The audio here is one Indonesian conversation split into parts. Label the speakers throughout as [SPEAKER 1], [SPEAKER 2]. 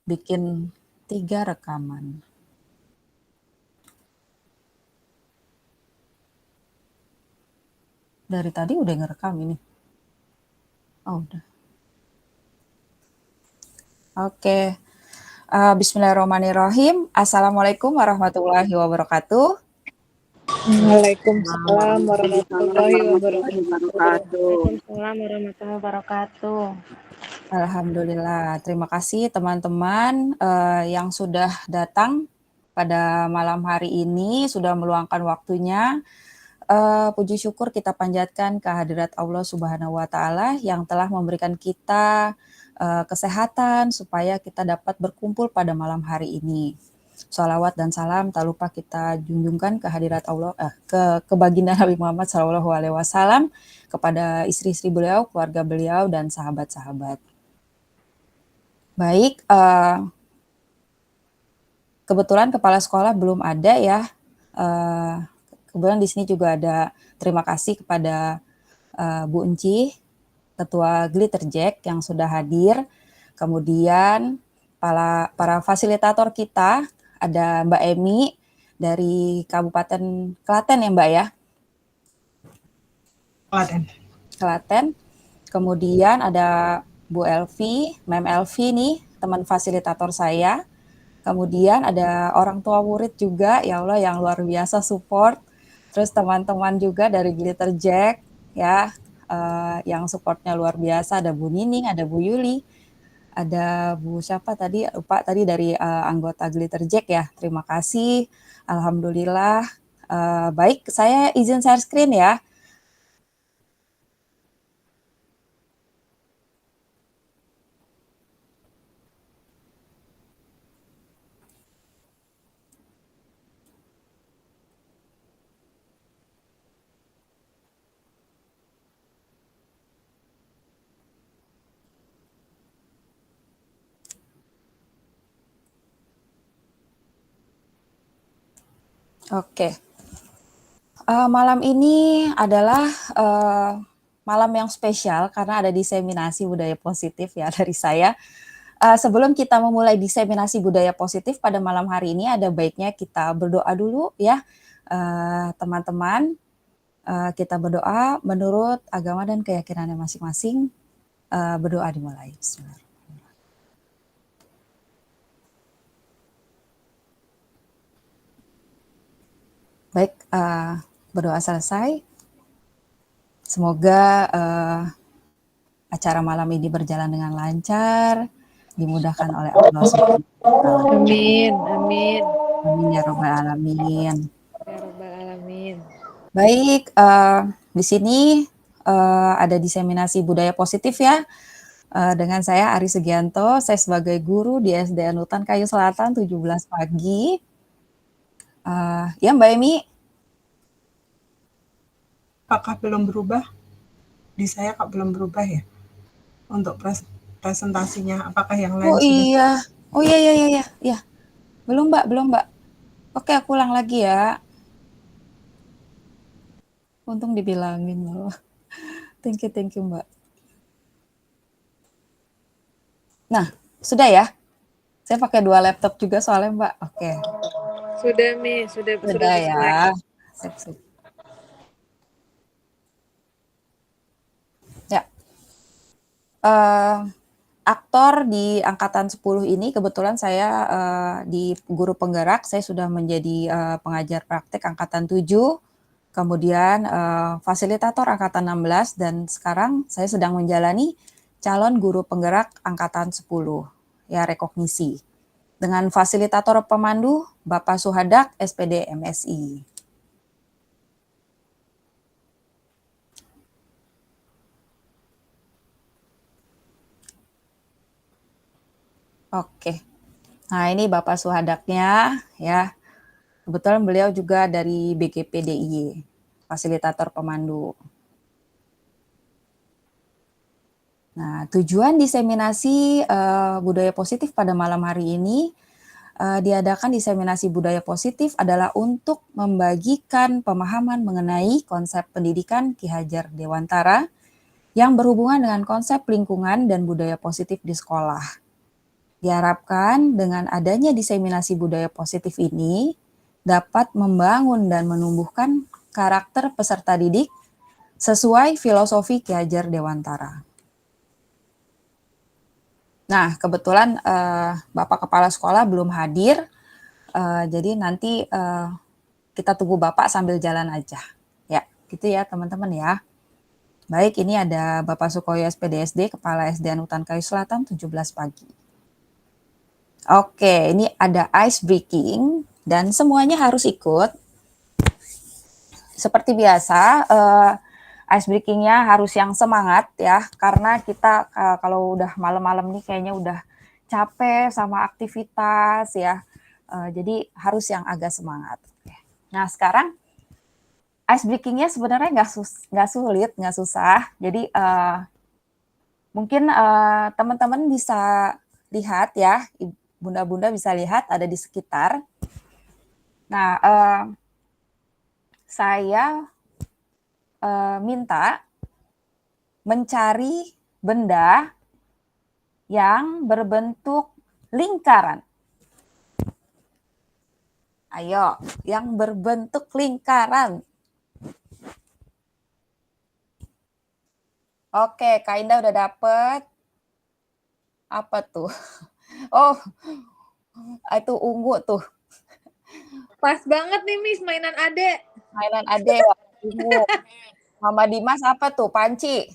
[SPEAKER 1] bikin 3 rekaman. Dari tadi udah ngerekam ini. Oh, udah. Oke. Bismillahirrahmanirrahim. Assalamualaikum warahmatullahi wabarakatuh.
[SPEAKER 2] Waalaikumsalam warahmatullahi wabarakatuh.
[SPEAKER 3] Waalaikumsalam warahmatullahi wabarakatuh.
[SPEAKER 1] Alhamdulillah. Terima kasih teman-teman yang sudah datang pada malam hari ini, sudah meluangkan waktunya. Puji syukur kita panjatkan kehadirat Allah Subhanahu wa Ta'ala yang telah memberikan kita kesehatan supaya kita dapat berkumpul pada malam hari ini. Shalawat dan salam tak lupa kita junjungkan kehadirat Allah, ke baginda Nabi Muhammad SAW, kepada istri-istri beliau, keluarga beliau, dan sahabat-sahabat. Baik, kebetulan kepala sekolah belum ada ya. Kebetulan di sini juga ada terima kasih kepada Bu Enci, Ketua Glitterjack yang sudah hadir. Kemudian para fasilitator kita, ada Mbak Emi dari Kabupaten Klaten ya Mbak ya? Klaten. Kemudian ada Bu Elvi, Mem Elvi nih, teman fasilitator saya. Kemudian ada orang tua murid juga, ya Allah yang luar biasa support. Terus teman-teman juga dari Glitterjack ya, yang supportnya luar biasa. Ada Bu Nining, ada Bu Yuli, ada Bu siapa tadi, lupa tadi dari anggota Glitterjack ya. Terima kasih, alhamdulillah. Baik, saya izin share screen ya. Oke. Malam ini adalah malam yang spesial karena ada diseminasi budaya positif ya dari saya. Sebelum kita memulai diseminasi budaya positif pada malam hari ini, ada baiknya kita berdoa dulu ya, teman-teman. Kita berdoa menurut agama dan keyakinannya masing-masing. Berdoa dimulai. Bismillah. Baik, berdoa selesai. Semoga acara malam ini berjalan dengan lancar, dimudahkan oleh Allah Subhanahu wa Ta'ala.
[SPEAKER 2] Amin, amin.
[SPEAKER 1] Amin ya Rabbal Alamin.
[SPEAKER 2] Ya Rabbal Alamin.
[SPEAKER 1] Baik, di sini ada diseminasi budaya positif ya. Dengan saya Ari Sugianto, saya sebagai guru di SDN Hutan Kayu Selatan 17 pagi. Ya Mbak Emi.
[SPEAKER 4] Apakah belum berubah? Di saya kok belum berubah ya? Untuk presentasinya, apakah yang lain
[SPEAKER 1] Oh
[SPEAKER 4] sudah?
[SPEAKER 1] iya, oh iya. Belum Mbak. Oke, aku ulang lagi ya. Untung dibilangin loh. Thank you Mbak. Nah, sudah ya? Saya pakai 2 laptop juga soalnya Mbak. Oke.
[SPEAKER 2] Sudah Mi, sudah
[SPEAKER 1] ya. Sip. Ya. Aktor di angkatan 10 ini kebetulan saya di guru penggerak, saya sudah menjadi pengajar praktek angkatan 7, kemudian fasilitator angkatan 16, dan sekarang saya sedang menjalani calon guru penggerak angkatan 10, ya rekognisi. Dengan fasilitator pemandu Bapak Suhadak, SPD MSI. Oke. Nah, ini Bapak Suhadaknya ya. Kebetulan beliau juga dari BGP DIY, fasilitator pemandu. Nah, tujuan diseminasi budaya positif pada malam hari ini, diadakan diseminasi budaya positif adalah untuk membagikan pemahaman mengenai konsep pendidikan Ki Hajar Dewantara yang berhubungan dengan konsep lingkungan dan budaya positif di sekolah. Diharapkan dengan adanya diseminasi budaya positif ini dapat membangun dan menumbuhkan karakter peserta didik sesuai filosofi Ki Hajar Dewantara. Nah, kebetulan Bapak Kepala Sekolah belum hadir, jadi nanti kita tunggu Bapak sambil jalan aja. Ya, gitu ya teman-teman ya. Baik, ini ada Bapak Sukoyo SPDSD, Kepala SDN Hutan Kayu Selatan, 17 pagi. Oke, ini ada ice breaking dan semuanya harus ikut. Seperti biasa, ice breaking-nya harus yang semangat ya, karena kita kalau udah malam-malam nih kayaknya udah capek sama aktivitas ya, jadi harus yang agak semangat. Nah sekarang ice breaking-nya sebenarnya nggak sulit, nggak susah, jadi mungkin teman-teman bisa lihat ya, bunda-bunda bisa lihat ada di sekitar. Nah, saya minta mencari benda yang berbentuk lingkaran. Ayo, yang berbentuk lingkaran. Oke, Kak Indah udah dapet. Apa tuh? Oh, itu ungu tuh.
[SPEAKER 2] Pas banget nih, Miss, mainan Ade.
[SPEAKER 1] Mainan Ade, ungu. Mama Dimas apa tuh? Panci.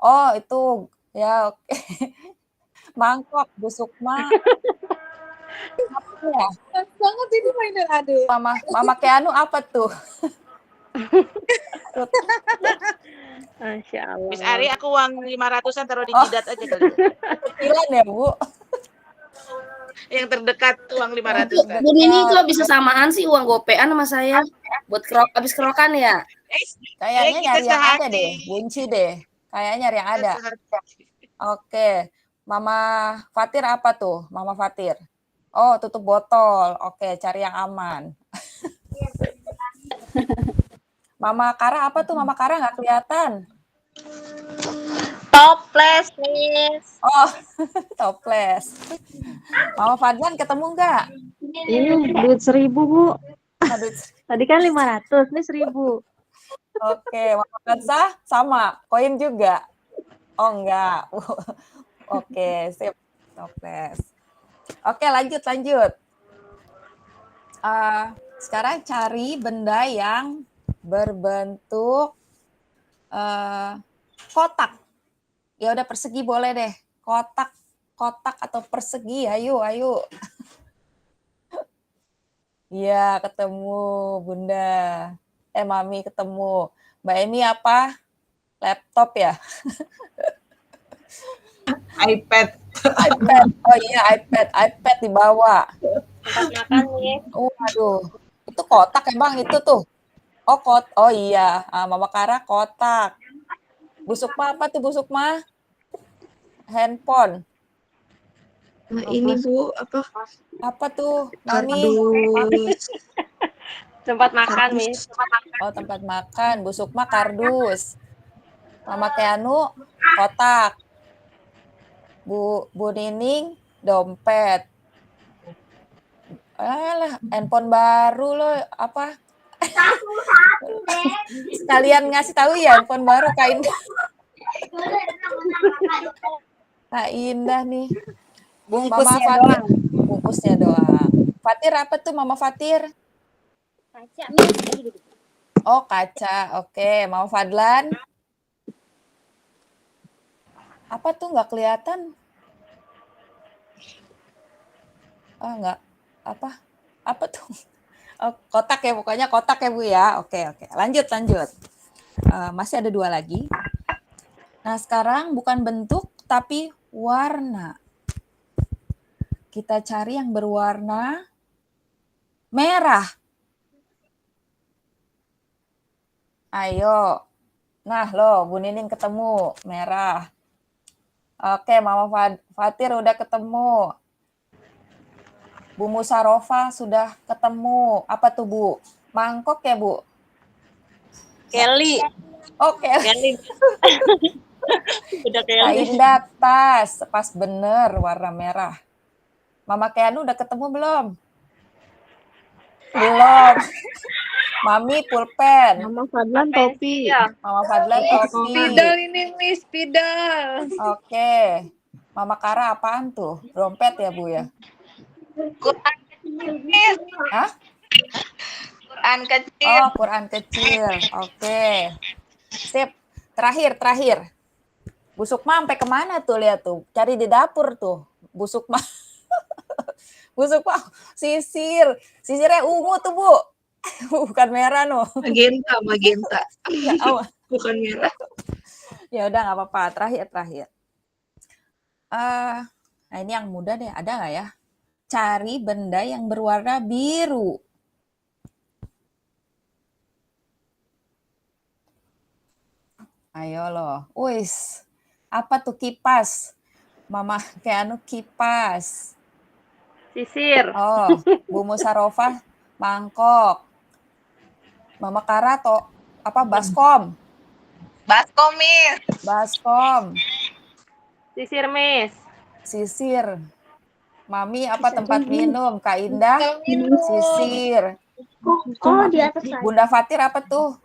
[SPEAKER 1] Oh, itu ya oke. Mangkok, Bu Sukma. Apa ya?
[SPEAKER 2] Pas banget ini mainan Ade.
[SPEAKER 1] Mama Keanu apa tuh?
[SPEAKER 3] Masya Allah.
[SPEAKER 5] Miss Ari, aku uang 500-an taruh di jidat aja kali.
[SPEAKER 1] Kecilan ya, Bu?
[SPEAKER 5] Yang terdekat uang 500-an.
[SPEAKER 6] Bu Nini kok bisa samaan sih uang gopean sama saya? Buat habis kerokan ya?
[SPEAKER 1] Kayaknya
[SPEAKER 5] kita
[SPEAKER 1] nyari yang ada
[SPEAKER 5] sehati.
[SPEAKER 1] deh, bunci deh. Kayaknya nyari yang ada. Oke, Mama Fatir apa tuh? Mama Fatir. Oh, tutup botol. Oke, cari yang aman. Mama Kara apa tuh? Mama Kara nggak kelihatan.
[SPEAKER 3] Toples, Miss.
[SPEAKER 1] Oh, toples. Mama Fadlan ketemu nggak?
[SPEAKER 3] Ini duit 1.000, Bu.
[SPEAKER 1] Aduh.
[SPEAKER 3] Tadi kan 500, ini 1.000.
[SPEAKER 1] Oke, Mama Kansa sama, koin juga. Oh enggak. Oke, sip. Toples. Oke, lanjut. Sekarang cari benda yang berbentuk kotak. Ya udah persegi boleh deh. Kotak atau persegi. Ayo. Iya, ketemu Bunda. Mami ketemu. Mbak Emi apa? Laptop ya?
[SPEAKER 4] iPad.
[SPEAKER 1] Oh iya, iPad dibawa.
[SPEAKER 3] Tempat makan nih.
[SPEAKER 1] Aduh. Itu kotak emang itu tuh. Oh iya, Mama Kara kotak. Bu Sukma apa tuh Bu Sukma? Handphone.
[SPEAKER 2] Nah, ini Bu, apa?
[SPEAKER 1] Apa tuh? Mami.
[SPEAKER 2] Kardus.
[SPEAKER 3] Tempat makan, Miss.
[SPEAKER 1] Oh, tempat makan. Bu Sukma kardus. Mama Keanu kotak. Bu Nining dompet. Alah, handphone baru loh, apa? Sekalian ngasih tahu ya handphone baru Kak Indah. Kak Indah nih.
[SPEAKER 6] Bungkusnya
[SPEAKER 1] Mama
[SPEAKER 6] doang.
[SPEAKER 1] Bungkusnya doang. Fatir apa tuh Mama Fatir?
[SPEAKER 3] Kaca.
[SPEAKER 1] Oh, kaca. Oke, Mama Fadlan. Apa tuh nggak kelihatan? Oh, nggak. Apa tuh? Oh, kotak ya, pokoknya kotak ya Bu ya. Oke. Lanjut. Masih ada 2 lagi. Nah, sekarang bukan bentuk tapi warna. Kita cari yang berwarna merah. Ayo. Nah, loh, Bu Nining ketemu merah. Oke, Mama Fatir udah ketemu. Bu Musarofa sudah ketemu. Apa tuh, Bu? Mangkok ya, Bu?
[SPEAKER 3] Kelly.
[SPEAKER 1] Oke.
[SPEAKER 3] Kelly. Udah kayak
[SPEAKER 1] Kak
[SPEAKER 3] Liz.
[SPEAKER 1] Indah pas bener warna merah. Mama Keanu udah ketemu belum? Belum. Mami pulpen.
[SPEAKER 3] Mama Fadlan topi.
[SPEAKER 6] Ya.
[SPEAKER 1] Mama Fadlan topi.
[SPEAKER 2] Spidol ini Miss, spidol.
[SPEAKER 1] Oke. Mama Kara apaan tuh? Dompet ya Bu ya?
[SPEAKER 5] Quran kecil.
[SPEAKER 1] Hah?
[SPEAKER 5] Quran kecil.
[SPEAKER 1] Oh, Quran kecil. Oke. Sip. Terakhir. Bu Sukma sampai kemana tuh, lihat tuh. Cari di dapur tuh. Bu Sukma. Bu Sukma sisirnya ungu tuh Bu. Bukan merah no.
[SPEAKER 5] Magenta.
[SPEAKER 1] Ya,
[SPEAKER 5] Bukan merah.
[SPEAKER 1] ya udah nggak apa-apa. Terakhir. Nah ini yang mudah deh. Ada nggak ya? Cari benda yang berwarna biru. Ayo loh. Wis. Apa tuh kipas? Mama Keanu kipas.
[SPEAKER 3] Sisir.
[SPEAKER 1] Oh, Bu Musarofah mangkok. Mama Kara atau apa baskom? Baskom.
[SPEAKER 3] Sisir, Miss.
[SPEAKER 1] Sisir. Mami apa tempat minum? Kak Indah sisir.
[SPEAKER 3] Oh, di atas lagi.
[SPEAKER 1] Bunda Fatir apa tuh?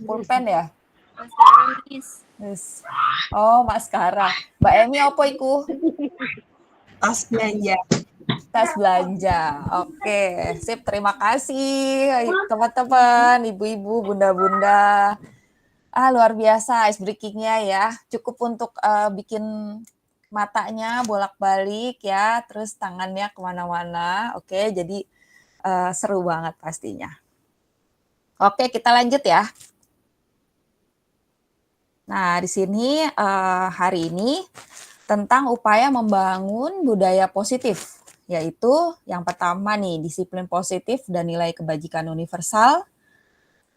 [SPEAKER 1] Pulpen ya?
[SPEAKER 6] Maskara, Miss.
[SPEAKER 1] Yes. Oh, maskara. Mbak Emi apa iku?
[SPEAKER 4] Tas belanja.
[SPEAKER 1] Tas belanja. Oke, sip. Terima kasih teman-teman, ibu-ibu, bunda-bunda. Luar biasa ice breaking-nya ya. Cukup untuk bikin matanya bolak-balik ya, terus tangannya kemana-mana. Oke, jadi seru banget pastinya. Oke, kita lanjut ya. Nah, di sini hari ini tentang upaya membangun budaya positif, yaitu yang pertama nih, disiplin positif dan nilai kebajikan universal,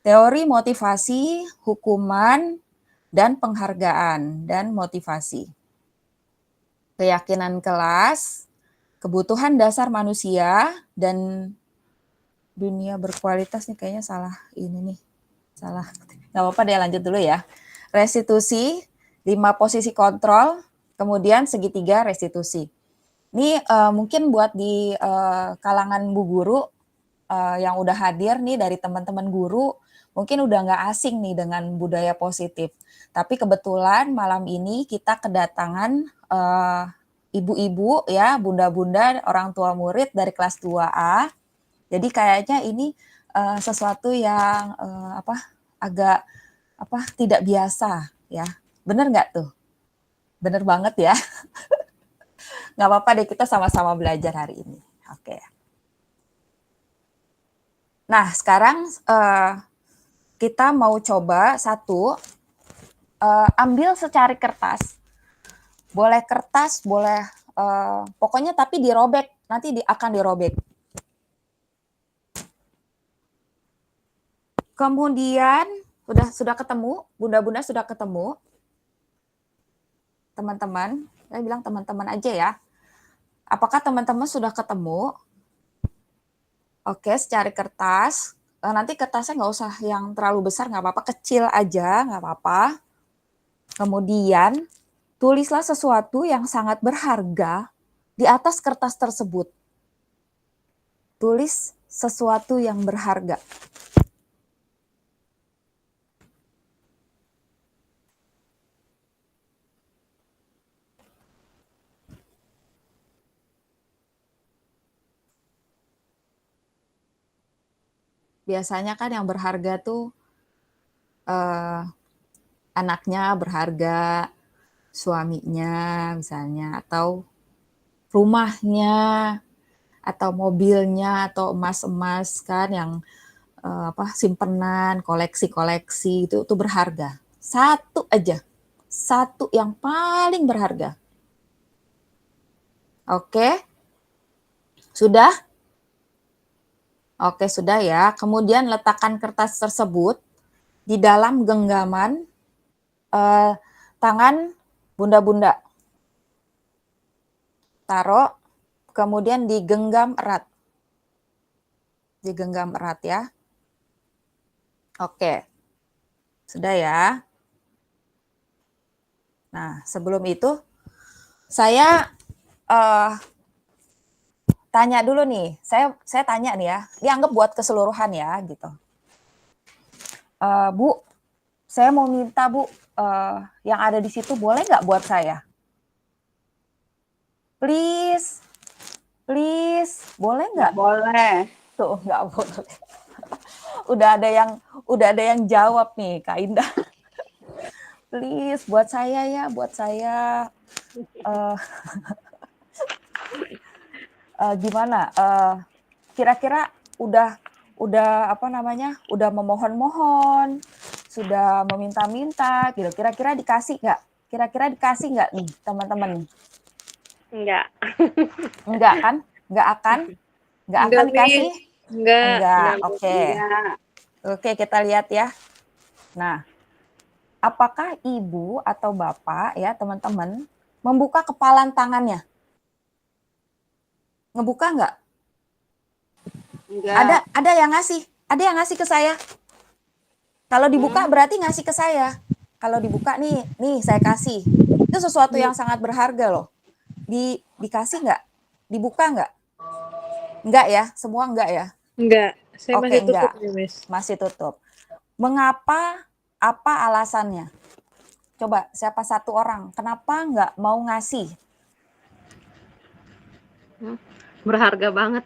[SPEAKER 1] teori motivasi, hukuman, dan penghargaan dan motivasi. Keyakinan kelas, kebutuhan dasar manusia, dan dunia berkualitas nih kayaknya salah ini nih. Salah. Nggak apa-apa deh, lanjut dulu ya. Restitusi, 5 posisi kontrol, kemudian segitiga restitusi. Ini mungkin buat di kalangan Bu Guru yang udah hadir nih dari teman-teman guru, mungkin udah nggak asing nih dengan budaya positif. Tapi kebetulan malam ini kita kedatangan ibu-ibu ya, bunda-bunda, orang tua murid dari kelas 2A. Jadi kayaknya ini sesuatu yang agak tidak biasa ya. Bener nggak tuh? Bener banget ya. Nggak apa-apa deh, kita sama-sama belajar hari ini. Oke. Nah, sekarang kita mau coba satu, ambil secari kertas. Boleh kertas, boleh pokoknya tapi dirobek, nanti akan dirobek. Kemudian sudah ketemu, bunda-bunda sudah ketemu. Teman-teman, saya bilang teman-teman aja ya. Apakah teman-teman sudah ketemu? Oke, secari kertas. Nanti kertasnya nggak usah yang terlalu besar, nggak apa-apa. Kecil aja, nggak apa-apa. Kemudian, tulislah sesuatu yang sangat berharga di atas kertas tersebut. Tulis sesuatu yang berharga. Biasanya kan yang berharga tuh anaknya berharga, suaminya misalnya, atau rumahnya, atau mobilnya, atau emas-emas kan yang simpenan, koleksi-koleksi itu berharga. Satu aja, satu yang paling berharga. Oke, sudah? Oke, sudah ya. Kemudian letakkan kertas tersebut di dalam genggaman tangan bunda-bunda. Taruh, kemudian digenggam erat. Digenggam erat ya. Oke, sudah ya. Nah, sebelum itu saya tanya dulu nih. Saya tanya nih ya. Dianggap buat keseluruhan ya gitu. Bu, saya mau minta Bu, yang ada di situ boleh nggak buat saya? Please, boleh nggak?
[SPEAKER 3] Boleh.
[SPEAKER 1] Tuh, nggak boleh. Udah ada yang jawab nih, Kak Indah. Please, buat saya ya, buat saya. Gimana? Kira-kira udah apa namanya? Udah memohon-mohon, sudah meminta-minta, gitu. Kira-kira dikasih nggak? Kira-kira dikasih nggak nih, teman-teman?
[SPEAKER 3] Enggak.
[SPEAKER 1] Enggak kan? Enggak akan? Enggak akan
[SPEAKER 2] Enggak,
[SPEAKER 1] dikasih?
[SPEAKER 2] Miss. Enggak.
[SPEAKER 1] Enggak. Oke.
[SPEAKER 3] Enggak.
[SPEAKER 1] Oke, kita lihat ya. Nah, apakah ibu atau bapak ya, teman-teman, membuka kepalan tangannya? Ngebuka nggak?
[SPEAKER 3] Enggak.
[SPEAKER 1] Ada yang ngasih ke saya. Kalau dibuka berarti ngasih ke saya. Kalau dibuka nih saya kasih. Itu sesuatu yang sangat berharga loh. Dikasih nggak? Dibuka nggak? Enggak ya, semua enggak ya?
[SPEAKER 2] Enggak. Saya
[SPEAKER 1] Oke,
[SPEAKER 2] masih tutup
[SPEAKER 1] enggak.
[SPEAKER 2] nih, Miss.
[SPEAKER 1] Masih tutup. Mengapa? Apa alasannya? Coba siapa satu orang, kenapa nggak mau ngasih?
[SPEAKER 3] Berharga banget.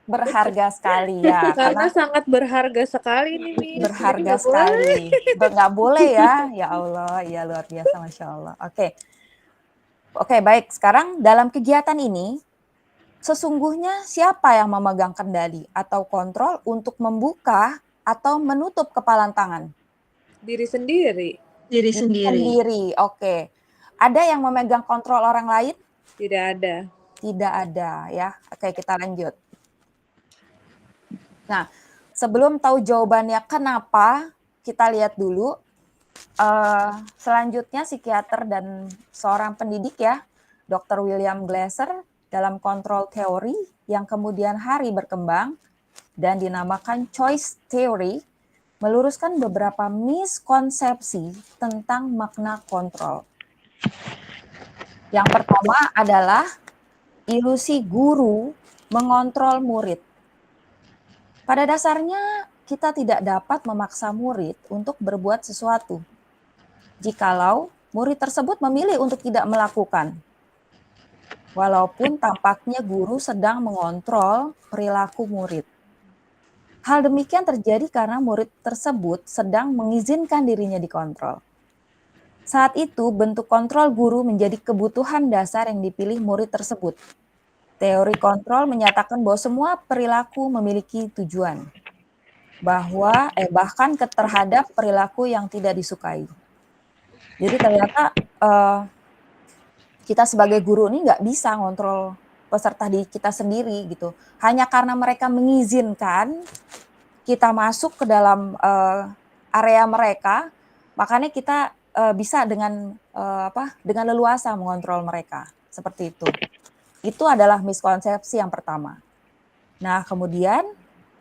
[SPEAKER 1] Berharga sekali ya,
[SPEAKER 2] Karena
[SPEAKER 1] karena
[SPEAKER 2] sangat berharga sekali nih, Miss.
[SPEAKER 1] berharga
[SPEAKER 2] Jadi nggak boleh.
[SPEAKER 1] sekali. Nggak boleh ya, ya Allah, ya luar biasa, Masya Allah. Oke, baik. Sekarang dalam kegiatan ini, sesungguhnya siapa yang memegang kendali atau kontrol untuk membuka atau menutup kepalan tangan?
[SPEAKER 2] Diri sendiri.
[SPEAKER 5] Diri sendiri.
[SPEAKER 1] Sendiri, oke. Ada yang memegang kontrol orang lain?
[SPEAKER 2] Tidak ada.
[SPEAKER 1] Tidak ada ya. Oke, kita lanjut. Nah, sebelum tahu jawabannya kenapa, kita lihat dulu. Selanjutnya psikiater dan seorang pendidik ya, Dr. William Glasser dalam kontrol teori yang kemudian hari berkembang dan dinamakan choice theory, meluruskan beberapa miskonsepsi tentang makna kontrol. Yang pertama adalah ilusi guru mengontrol murid. Pada dasarnya, kita tidak dapat memaksa murid untuk berbuat sesuatu, jikalau murid tersebut memilih untuk tidak melakukan. Walaupun tampaknya guru sedang mengontrol perilaku murid. Hal demikian terjadi karena murid tersebut sedang mengizinkan dirinya dikontrol. Saat itu, bentuk kontrol guru menjadi kebutuhan dasar yang dipilih murid tersebut. Teori kontrol menyatakan bahwa semua perilaku memiliki tujuan, bahkan terhadap perilaku yang tidak disukai. Jadi ternyata kita sebagai guru ini nggak bisa ngontrol peserta didik kita sendiri gitu. Hanya karena mereka mengizinkan kita masuk ke dalam area mereka, makanya kita bisa dengan leluasa mengontrol mereka seperti itu. Itu adalah miskonsepsi yang pertama. Nah, kemudian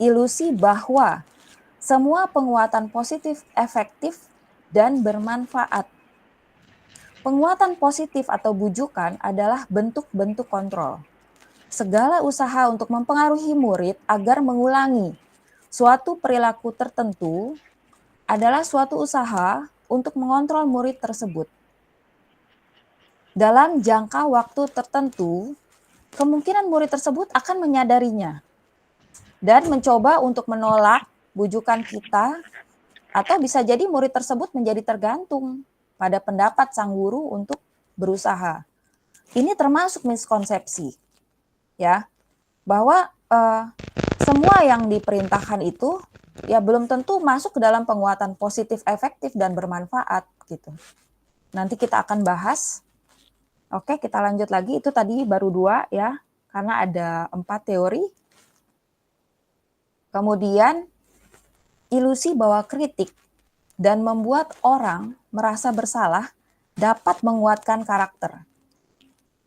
[SPEAKER 1] ilusi bahwa semua penguatan positif efektif dan bermanfaat. Penguatan positif atau bujukan adalah bentuk-bentuk kontrol. Segala usaha untuk mempengaruhi murid agar mengulangi suatu perilaku tertentu adalah suatu usaha untuk mengontrol murid tersebut. Dalam jangka waktu tertentu, kemungkinan murid tersebut akan menyadarinya dan mencoba untuk menolak bujukan kita, atau bisa jadi murid tersebut menjadi tergantung pada pendapat sang guru untuk berusaha. Ini termasuk miskonsepsi, ya, bahwa semua yang diperintahkan itu ya belum tentu masuk ke dalam penguatan positif, efektif dan bermanfaat gitu. Nanti kita akan bahas. Oke, kita lanjut lagi. Itu tadi baru 2 ya, karena ada 4 teori. Kemudian ilusi bahwa kritik dan membuat orang merasa bersalah dapat menguatkan karakter.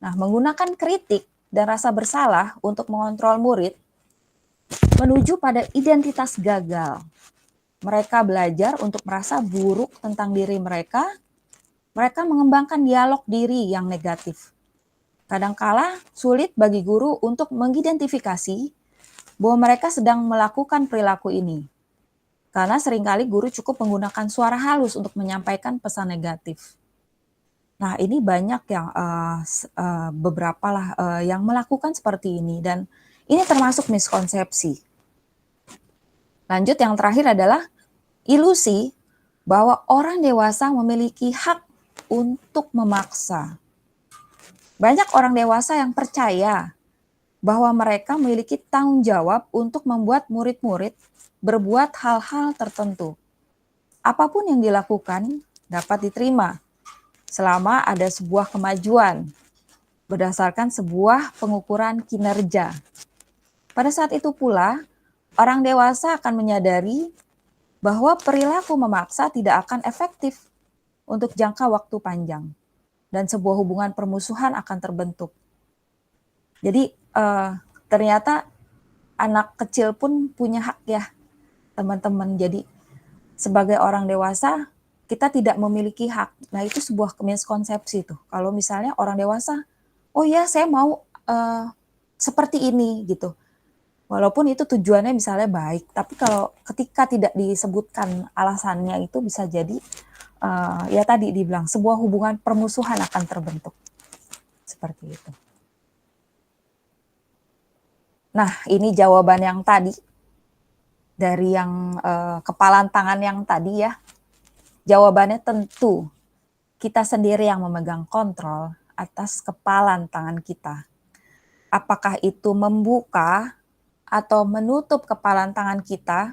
[SPEAKER 1] Nah, menggunakan kritik dan rasa bersalah untuk mengontrol murid menuju pada identitas gagal. Mereka belajar untuk merasa buruk tentang diri mereka, mereka mengembangkan dialog diri yang negatif. Kadangkala sulit bagi guru untuk mengidentifikasi bahwa mereka sedang melakukan perilaku ini. Karena seringkali guru cukup menggunakan suara halus untuk menyampaikan pesan negatif. Nah, ini banyak yang beberapa lah yang melakukan seperti ini, dan ini termasuk miskonsepsi. Lanjut, yang terakhir adalah ilusi bahwa orang dewasa memiliki hak untuk memaksa. Banyak orang dewasa yang percaya bahwa mereka memiliki tanggung jawab untuk membuat murid-murid berbuat hal-hal tertentu. Apapun yang dilakukan dapat diterima selama ada sebuah kemajuan berdasarkan sebuah pengukuran kinerja. Pada saat itu pula, orang dewasa akan menyadari bahwa perilaku memaksa tidak akan efektif untuk jangka waktu panjang, dan sebuah hubungan permusuhan akan terbentuk. Jadi ternyata anak kecil pun punya hak ya, teman-teman. Jadi sebagai orang dewasa kita tidak memiliki hak. Nah, itu sebuah miskonsepsi tuh. Kalau misalnya orang dewasa, oh ya saya mau seperti ini gitu. Walaupun itu tujuannya misalnya baik, tapi kalau ketika tidak disebutkan alasannya itu bisa jadi ya tadi dibilang sebuah hubungan permusuhan akan terbentuk. Seperti itu. Nah, ini jawaban yang tadi dari yang kepalan tangan yang tadi ya. Jawabannya tentu kita sendiri yang memegang kontrol atas kepalan tangan kita. Apakah itu membuka atau menutup kepalan tangan kita,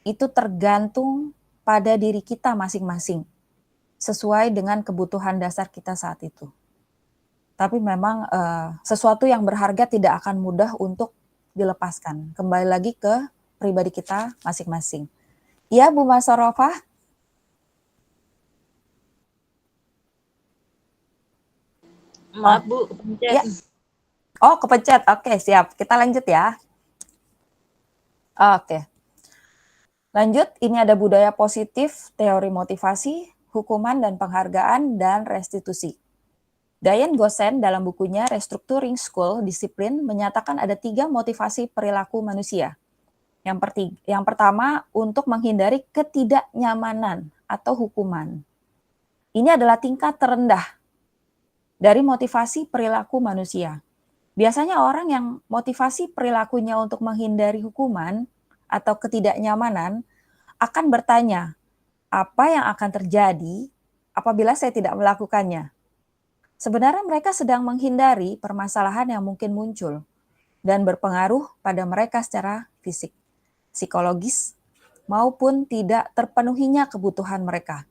[SPEAKER 1] itu tergantung pada diri kita masing-masing, sesuai dengan kebutuhan dasar kita saat itu. Tapi memang sesuatu yang berharga tidak akan mudah untuk dilepaskan. Kembali lagi ke pribadi kita masing-masing. Ya, Bu Masarofah?
[SPEAKER 5] Maaf Bu, kepencet.
[SPEAKER 1] Ya. Oh, kepencet. Oke, siap. Kita lanjut ya. Oke. Lanjut, ini ada budaya positif, teori motivasi, hukuman dan penghargaan, dan restitusi. Diane Gossen dalam bukunya Restructuring School Discipline menyatakan ada 3 motivasi perilaku manusia. Yang pertama, untuk menghindari ketidaknyamanan atau hukuman. Ini adalah tingkat terendah dari motivasi perilaku manusia. Biasanya orang yang motivasi perilakunya untuk menghindari hukuman atau ketidaknyamanan akan bertanya, apa yang akan terjadi apabila saya tidak melakukannya? Sebenarnya mereka sedang menghindari permasalahan yang mungkin muncul dan berpengaruh pada mereka secara fisik, psikologis, maupun tidak terpenuhinya kebutuhan mereka.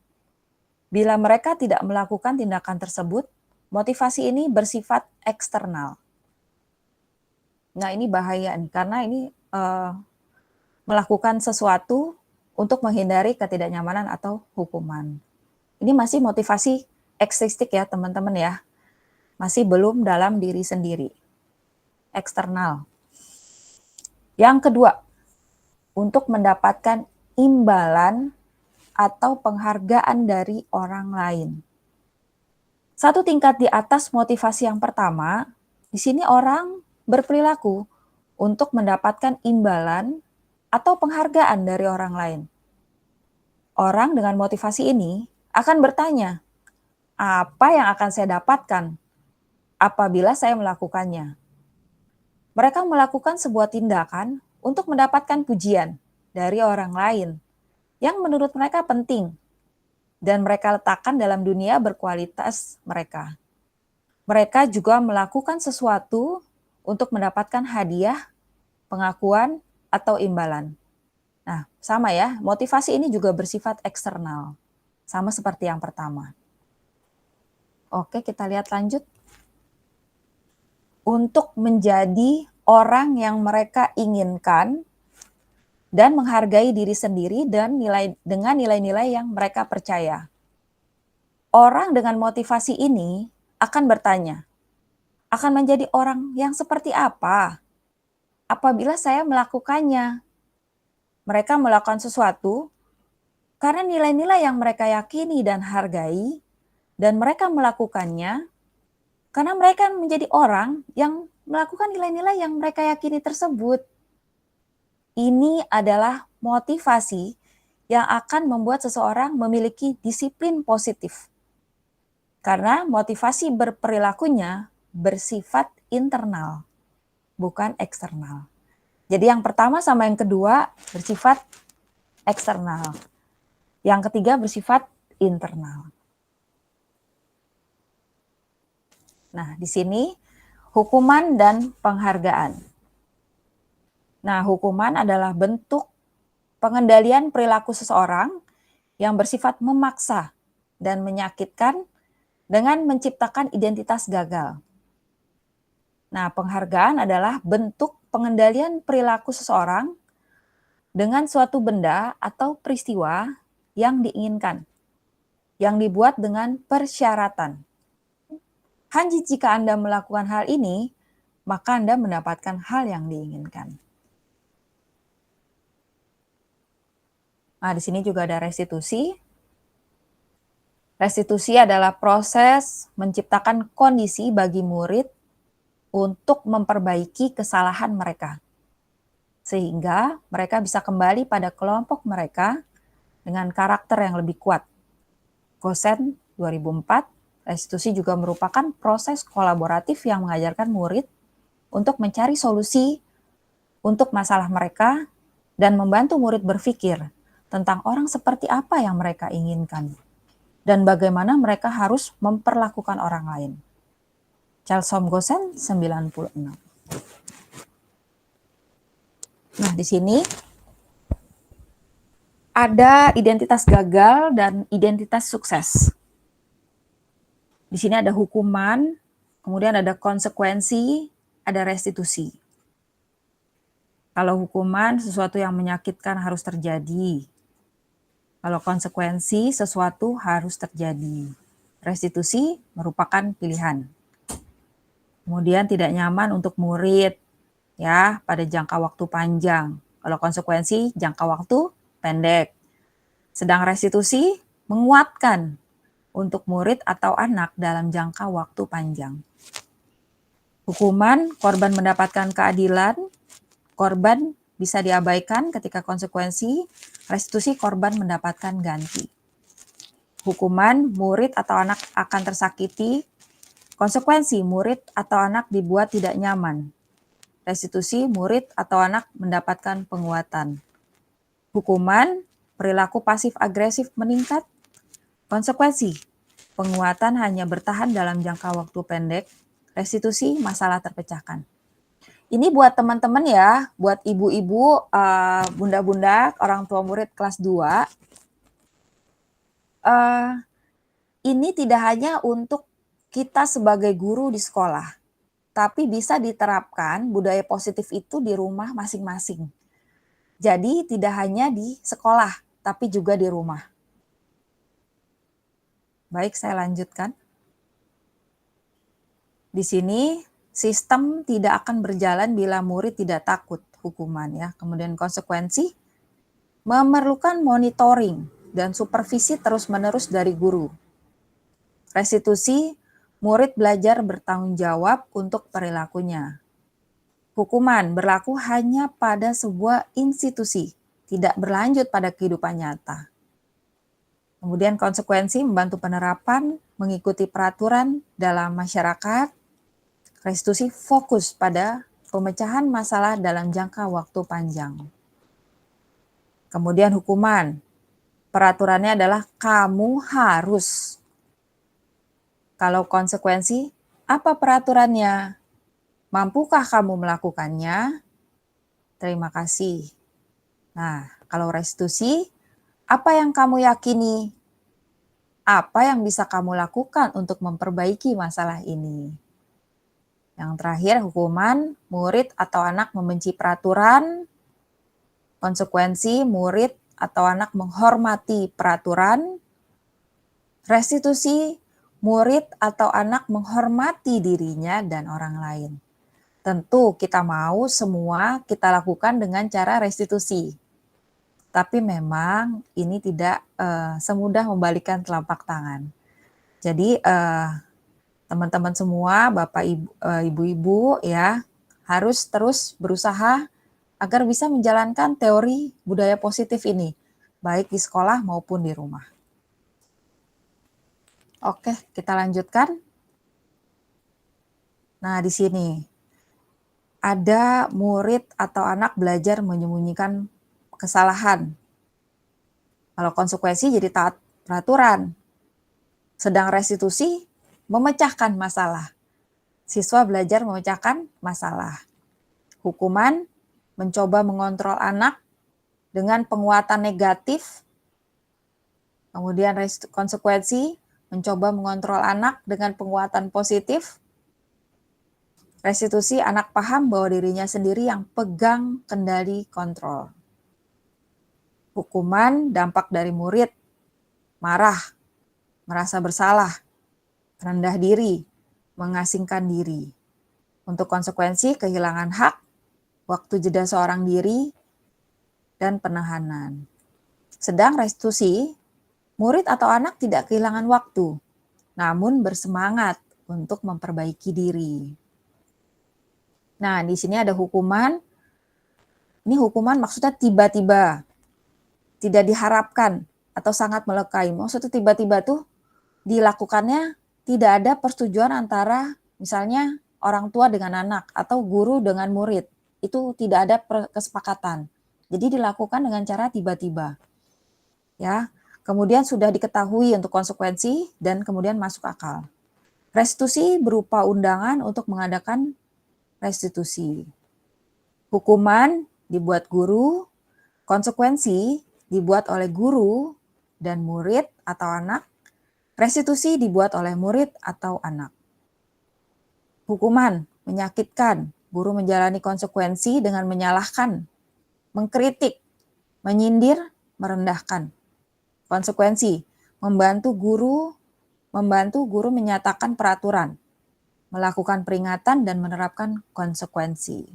[SPEAKER 1] Bila mereka tidak melakukan tindakan tersebut, motivasi ini bersifat eksternal. Nah, ini bahaya nih, karena ini melakukan sesuatu untuk menghindari ketidaknyamanan atau hukuman. Ini masih motivasi ekstristik ya teman-teman ya. Masih belum dalam diri sendiri. Eksternal. Yang kedua, untuk mendapatkan imbalan atau penghargaan dari orang lain. Satu tingkat di atas motivasi yang pertama, di sini orang berperilaku untuk mendapatkan imbalan atau penghargaan dari orang lain. Orang dengan motivasi ini akan bertanya, apa yang akan saya dapatkan apabila saya melakukannya? Mereka melakukan sebuah tindakan untuk mendapatkan pujian dari orang lain yang menurut mereka penting dan mereka letakkan dalam dunia berkualitas mereka. Mereka juga melakukan sesuatu untuk mendapatkan hadiah, pengakuan, atau imbalan. Nah, sama ya, motivasi ini juga bersifat eksternal. Sama seperti yang pertama. Oke, kita lihat lanjut. Untuk menjadi orang yang mereka inginkan dan menghargai diri sendiri dan dengan nilai-nilai yang mereka percaya. Orang dengan motivasi ini akan bertanya, akan menjadi orang yang seperti apa apabila saya melakukannya? Mereka melakukan sesuatu karena nilai-nilai yang mereka yakini dan hargai Dan mereka melakukannya karena mereka menjadi orang yang melakukan nilai-nilai yang mereka yakini tersebut. Ini adalah motivasi yang akan membuat seseorang memiliki disiplin positif. Karena motivasi berperilakunya bersifat internal, bukan eksternal. Jadi yang pertama sama yang kedua bersifat eksternal. Yang ketiga bersifat internal. Nah, di sini hukuman dan penghargaan. Nah, hukuman adalah bentuk pengendalian perilaku seseorang yang bersifat memaksa dan menyakitkan dengan menciptakan identitas gagal. Nah, penghargaan adalah bentuk pengendalian perilaku seseorang dengan suatu benda atau peristiwa yang diinginkan, yang dibuat dengan persyaratan. Hanya jika Anda melakukan hal ini, maka Anda mendapatkan hal yang diinginkan. Nah, di sini juga ada restitusi. Restitusi adalah proses menciptakan kondisi bagi murid untuk memperbaiki kesalahan mereka, sehingga mereka bisa kembali pada kelompok mereka dengan karakter yang lebih kuat. Gosen 2004, restitusi juga merupakan proses kolaboratif yang mengajarkan murid untuk mencari solusi untuk masalah mereka dan membantu murid berpikir tentang orang seperti apa yang mereka inginkan dan bagaimana mereka harus memperlakukan orang lain. Charles Gosen 96. Nah, di sini ada identitas gagal dan identitas sukses. Di sini ada hukuman, kemudian ada konsekuensi, ada restitusi. Kalau hukuman, sesuatu yang menyakitkan harus terjadi. Kalau konsekuensi, sesuatu harus terjadi. Restitusi merupakan pilihan. Kemudian tidak nyaman untuk murid, ya, pada jangka waktu panjang. Kalau konsekuensi, jangka waktu pendek. Sedang restitusi menguatkan untuk murid atau anak dalam jangka waktu panjang. Hukuman, korban mendapatkan keadilan, korban bisa diabaikan ketika konsekuensi, restitusi korban mendapatkan ganti. Hukuman, murid atau anak akan tersakiti, konsekuensi, murid atau anak dibuat tidak nyaman. Restitusi, murid atau anak mendapatkan penguatan. Hukuman, perilaku pasif agresif meningkat. Konsekuensi, penguatan hanya bertahan dalam jangka waktu pendek. Restitusi, masalah terpecahkan. Ini buat teman-teman ya, buat ibu-ibu, bunda-bunda, orang tua murid kelas 2. Ini tidak hanya untuk kita sebagai guru di sekolah, tapi bisa diterapkan budaya positif itu di rumah masing-masing. Jadi tidak hanya di sekolah, tapi juga di rumah. Baik, saya lanjutkan. Di sini sistem tidak akan berjalan bila murid tidak takut hukuman ya. Kemudian konsekuensi memerlukan monitoring dan supervisi terus-menerus dari guru. Restitusi, murid belajar bertanggung jawab untuk perilakunya. Hukuman berlaku hanya pada sebuah institusi, tidak berlanjut pada kehidupan nyata. Kemudian konsekuensi membantu penerapan, mengikuti peraturan dalam masyarakat. Restitusi fokus pada pemecahan masalah dalam jangka waktu panjang. Kemudian hukuman, peraturannya adalah kamu harus. Kalau konsekuensi, apa peraturannya? Mampukah kamu melakukannya? Terima kasih. Nah, kalau restitusi, apa yang kamu yakini? Apa yang bisa kamu lakukan untuk memperbaiki masalah ini? Yang terakhir, hukuman, murid atau anak membenci peraturan. Konsekuensi, murid atau anak menghormati peraturan. Restitusi, murid atau anak menghormati dirinya dan orang lain. Tentu kita mau semua kita lakukan dengan cara restitusi. Tapi memang ini tidak semudah membalikkan telapak tangan. Jadi teman-teman semua, Bapak Ibu, Ibu-ibu ya, harus terus berusaha agar bisa menjalankan teori budaya positif ini, baik di sekolah maupun di rumah. Oke, kita lanjutkan. Nah, di sini ada murid atau anak belajar menyembunyikan kesalahan. Kalau konsekuensi jadi taat peraturan. Sedang restitusi memecahkan masalah. Siswa belajar memecahkan masalah. Hukuman mencoba mengontrol anak dengan penguatan negatif. Kemudian konsekuensi mencoba mengontrol anak dengan penguatan positif. Restitusi anak paham bahwa dirinya sendiri yang pegang kendali kontrol. Hukuman dampak dari murid marah, merasa bersalah, rendah diri, mengasingkan diri. Untuk konsekuensi kehilangan hak, waktu jeda seorang diri, dan penahanan. Sedang restitusi, murid atau anak tidak kehilangan waktu, namun bersemangat untuk memperbaiki diri. Nah, di sini ada hukuman. Ini hukuman maksudnya tiba-tiba, tidak diharapkan, atau sangat melekai. Maksudnya tiba-tiba tuh dilakukannya tidak ada persetujuan antara misalnya orang tua dengan anak atau guru dengan murid. Itu tidak ada kesepakatan. Jadi dilakukan dengan cara tiba-tiba. Ya. Kemudian sudah diketahui untuk konsekuensi dan kemudian masuk akal. Restitusi berupa undangan untuk mengadakan restitusi. Hukuman dibuat guru, konsekuensi dibuat oleh guru dan murid atau anak, restitusi dibuat oleh murid atau anak. Hukuman menyakitkan, guru menjalani konsekuensi dengan menyalahkan, mengkritik, menyindir, merendahkan. Konsekuensi membantu guru menyatakan peraturan, melakukan peringatan dan menerapkan konsekuensi.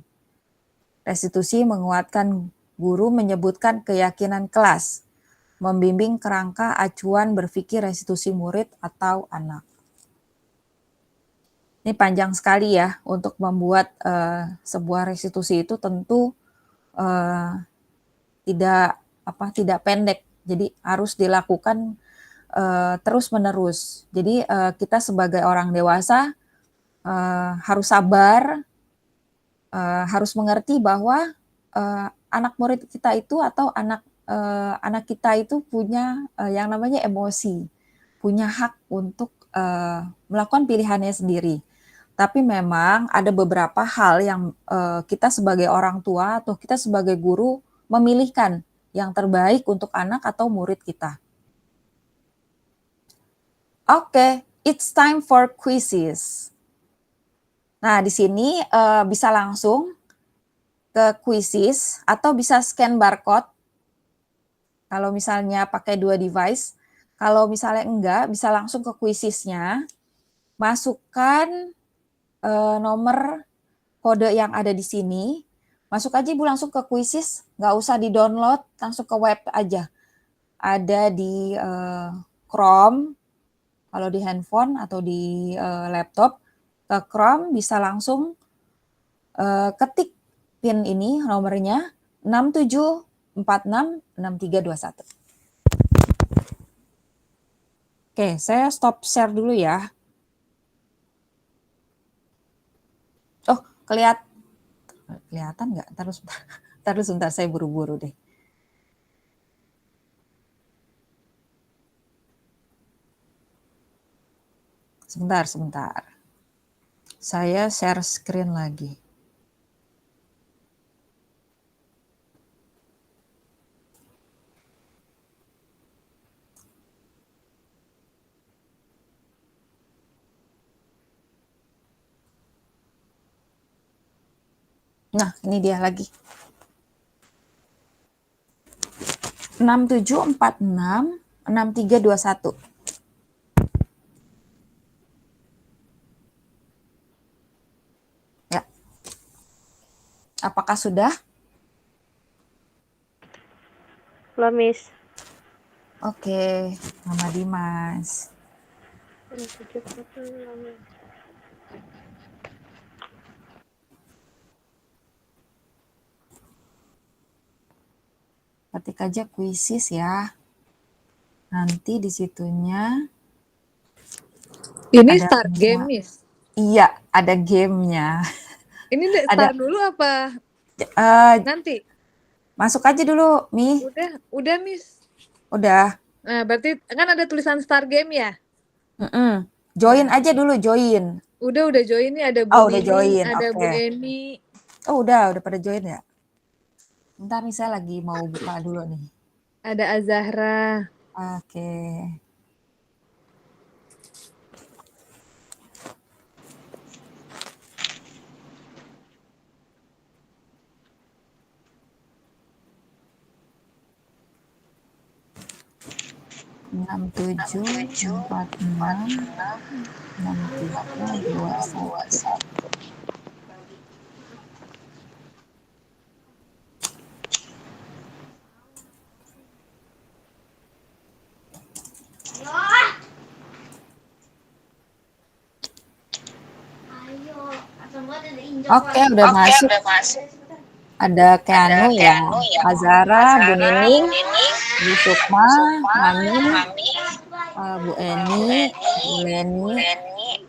[SPEAKER 1] Restitusi menguatkan guru menyebutkan keyakinan kelas, membimbing kerangka acuan berpikir restitusi murid atau anak. Ini panjang sekali ya, untuk membuat sebuah restitusi itu tentu tidak pendek, jadi harus dilakukan terus-menerus. Jadi kita sebagai orang dewasa harus sabar, harus mengerti bahwa anak murid kita itu atau anak kita itu punya yang namanya emosi, punya hak untuk melakukan pilihannya sendiri. Tapi memang ada beberapa hal yang kita sebagai orang tua atau kita sebagai guru memilihkan yang terbaik untuk anak atau murid kita. Oke, it's time for quizzes. Nah, di sini bisa langsung ke quizzes atau bisa scan barcode. Kalau misalnya pakai dua device, kalau misalnya enggak, bisa langsung ke quizzesnya, masukkan nomor kode yang ada di sini, masuk aja Ibu langsung ke quizzes, nggak usah di-download, langsung ke web aja. Ada di Chrome, kalau di handphone atau di laptop, ke Chrome bisa langsung ketik PIN ini nomornya 67466321. Oke, saya stop share dulu ya. Oh, kelihatan nggak? Ntar sebentar, saya buru-buru deh. Sebentar. Saya share screen lagi. Nah, ini dia lagi. 67466321. Ya. Apakah sudah?
[SPEAKER 3] Belum, Miss.
[SPEAKER 1] Oke, Mama Dimas. Ketik aja kuisis ya. Nanti di situnya
[SPEAKER 2] Ini
[SPEAKER 1] ada
[SPEAKER 2] start game, Miss.
[SPEAKER 1] iya, ada gamenya.
[SPEAKER 2] Ini
[SPEAKER 1] Ada
[SPEAKER 2] start dulu apa
[SPEAKER 1] eh,
[SPEAKER 2] nanti?
[SPEAKER 1] masuk aja dulu, Mi.
[SPEAKER 2] Udah, Miss.
[SPEAKER 1] Udah.
[SPEAKER 2] Nah, berarti kan ada tulisan start game ya?
[SPEAKER 1] Join aja dulu, join.
[SPEAKER 2] Udah join nih, ada Bu
[SPEAKER 1] Oh, udah
[SPEAKER 2] Nining,
[SPEAKER 1] join.
[SPEAKER 2] ada Bu
[SPEAKER 1] Oke.
[SPEAKER 2] Eni.
[SPEAKER 1] Oh, udah pada join ya. Bentar nih, saya lagi mau buka dulu nih.
[SPEAKER 2] Ada Azahra.
[SPEAKER 1] Oke. Enam tujuh empat enam 6321. Oke, udah masuk. Ada Keanu ya, Azara, Bu Nining, Bu Sukma, Mami, Bu Eni, Bu Leni,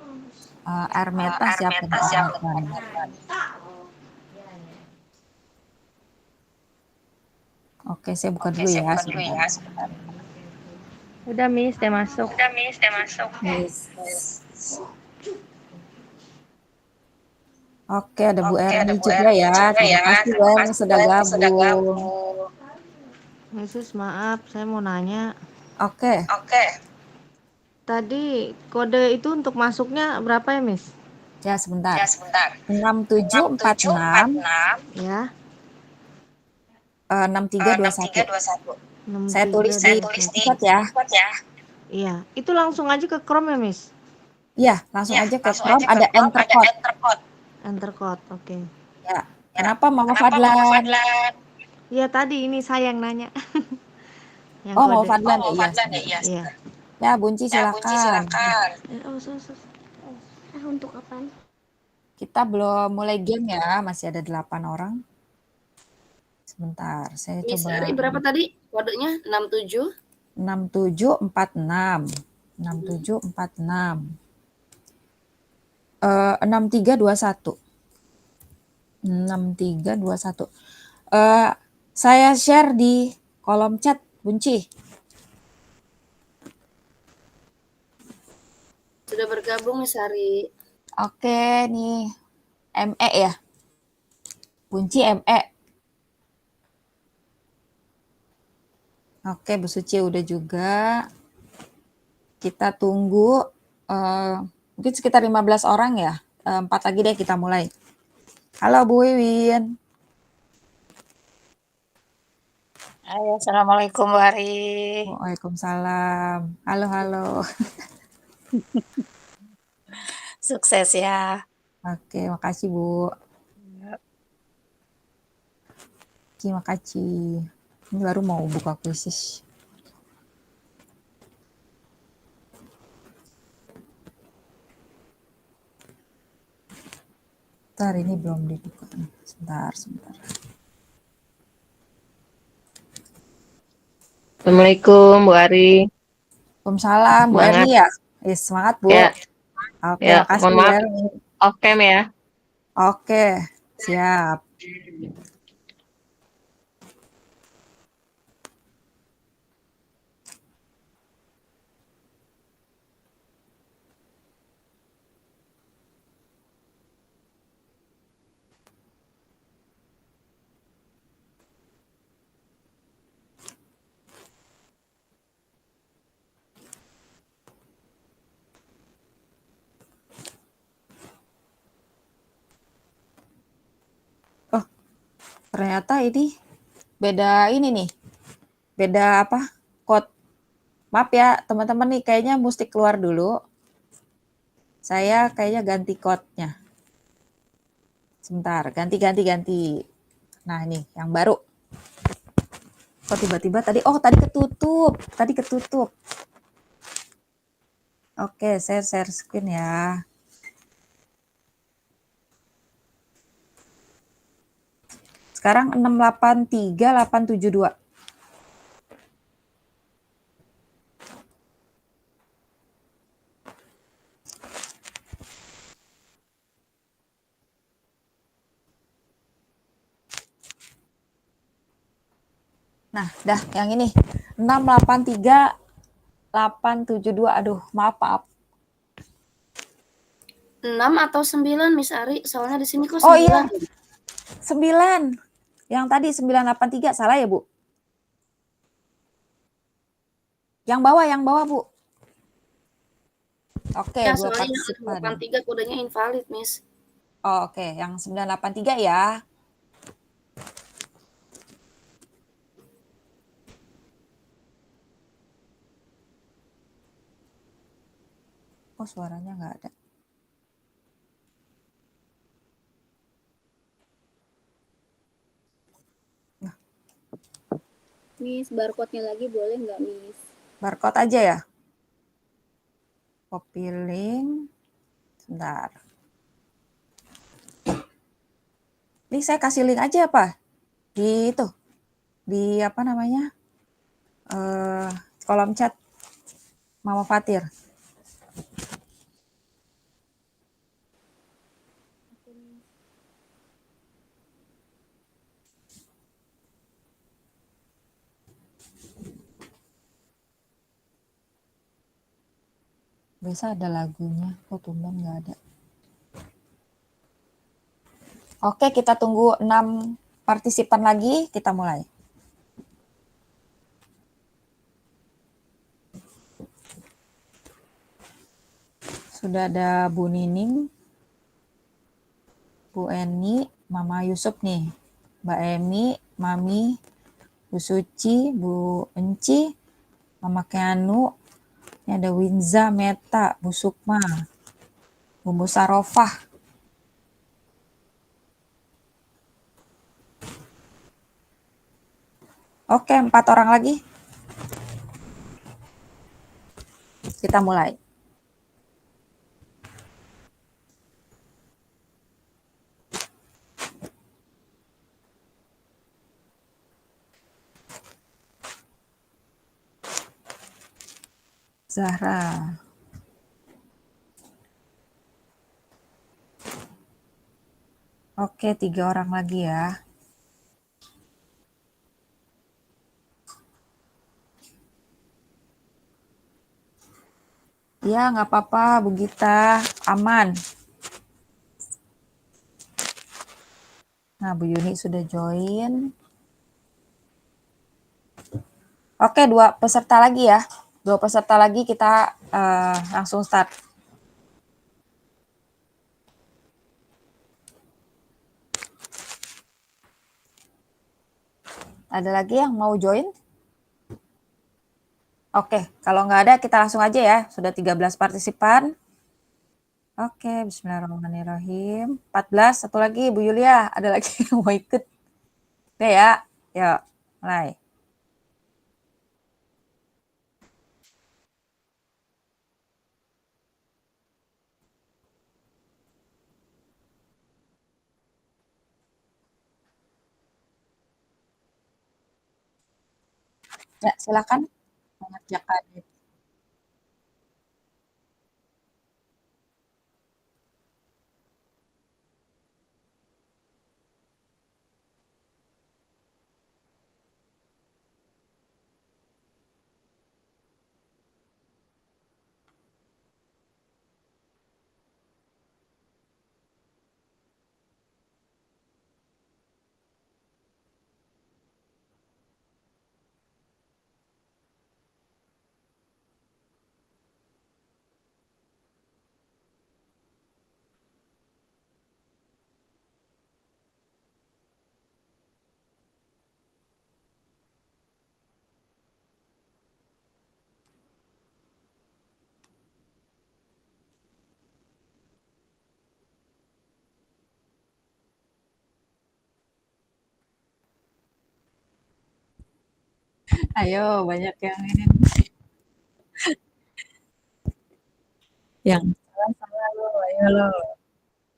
[SPEAKER 1] Armeta siapa nih? Armeta. Oke, saya buka dulu ya sebentar.
[SPEAKER 3] Udah, Miss, udah masuk.
[SPEAKER 1] Yes. Oke, ada Bu Erni juga ya. Terima kasih Bu Erni sudah gabung.
[SPEAKER 7] Yesus, maaf, saya mau nanya.
[SPEAKER 1] Oke.
[SPEAKER 7] Tadi kode itu untuk masuknya berapa ya, Miss?
[SPEAKER 1] Ya, sebentar. 6746
[SPEAKER 7] Ya.
[SPEAKER 1] 6321. Saya tulis di chat ya.
[SPEAKER 7] Iya, itu langsung aja ke Chrome ya, Miss?
[SPEAKER 1] Iya, langsung aja ke Chrome ada enter code.
[SPEAKER 7] Enter code, oke.
[SPEAKER 1] Ya. Kenapa Mama Fadlan?
[SPEAKER 7] Iya, tadi ini saya yang nanya. Yang
[SPEAKER 1] Oh, Mama
[SPEAKER 7] kode.
[SPEAKER 1] Fadlan ya?
[SPEAKER 7] Iya.
[SPEAKER 1] Ya, Bunci silakan.
[SPEAKER 8] Untuk apaan?
[SPEAKER 1] Kita belum mulai game ya, masih ada 8 orang. Sebentar, saya
[SPEAKER 6] Miss
[SPEAKER 1] coba.
[SPEAKER 6] Ari berapa tadi? Kodenya 67.
[SPEAKER 1] 6746. 6746. 6321. 6321. Saya share di kolom chat, Bunci.
[SPEAKER 6] Sudah bergabung Miss Ari.
[SPEAKER 1] Oke, nih. ME ya. Bunci ME. Oke, Bu Suci udah juga. Kita tunggu mungkin sekitar 15 orang ya. 4 lagi deh kita mulai. Halo Bu Wiwin.
[SPEAKER 5] Halo, Assalamualaikum Bu Ari.
[SPEAKER 1] Waalaikumsalam. Halo.
[SPEAKER 5] Sukses ya.
[SPEAKER 1] Oke, makasih Bu. Terima kasih. Ini baru mau buka kuisis. Bentar, ini belum dibuka. Sebentar.
[SPEAKER 3] Assalamualaikum Bu Ari.
[SPEAKER 1] Waalaikumsalam, Bu
[SPEAKER 3] Semangat.
[SPEAKER 1] Erni ya? Semangat Bu.
[SPEAKER 3] Ya.
[SPEAKER 1] Oke,
[SPEAKER 3] Ya,
[SPEAKER 1] makasih
[SPEAKER 3] mohon
[SPEAKER 1] Bu
[SPEAKER 3] maaf.
[SPEAKER 1] Erni.
[SPEAKER 3] Off cam ya.
[SPEAKER 1] Oke, siap. Oh, ternyata ini beda ini nih. Beda apa? Code. Maaf ya, teman-teman nih kayaknya mesti keluar dulu. Saya kayaknya ganti code-nya. Sebentar, ganti. Nah, ini yang baru. Kok tiba-tiba tadi ketutup. Oke, saya share screen ya. Sekarang 683.872. Nah, dah yang ini 683.872. Aduh, maaf.
[SPEAKER 6] 6 atau 9 Miss Ari? Soalnya di sini kok 9.
[SPEAKER 1] Oh iya, 9. Yang tadi 983 salah ya, Bu? Yang bawah, Bu. Oke,
[SPEAKER 6] Ya,
[SPEAKER 1] 2
[SPEAKER 6] soalnya yang
[SPEAKER 1] partisipan.
[SPEAKER 6] 83 kodenya invalid, Miss.
[SPEAKER 1] Oh, oke, yang 983 ya. Oh, suaranya nggak ada.
[SPEAKER 8] Miss, barcode-nya lagi boleh nggak, Miss?
[SPEAKER 1] Barcode aja ya. Copy link. Sebentar. Ini saya kasih link aja apa? Di itu. Di apa namanya? Kolom chat Mama Fatir. Biasa ada lagunya, kok tumben nggak ada. Oke, kita tunggu 6 partisipan lagi, kita mulai. Sudah ada Bu Nining, Bu Eni, Mama Yusuf nih, Mbak Emi, Mami, Bu Suci, Bu Enci, Mama Keanu, ini ada Winza, Meta, Bu Sukma, Bu Musarofah. Oke, 4 orang lagi. Kita mulai. Zahra. Oke, 3 orang lagi ya. Ya, nggak apa-apa, Bu Gita. Aman. Nah, Bu Yuni sudah join. Oke, 2 peserta lagi ya. 2 peserta lagi kita langsung start. Ada lagi yang mau join? Oke, kalau nggak ada kita langsung aja ya. Sudah 13 partisipan. Oke, bismillahirrahmanirrahim. 14, satu lagi Bu Yulia. Ada lagi yang mau ikut? Oke ya, yuk mulai. Ya, silakan mengerjakan. Ayo, banyak yang ini. yang salah lo, ayo lo.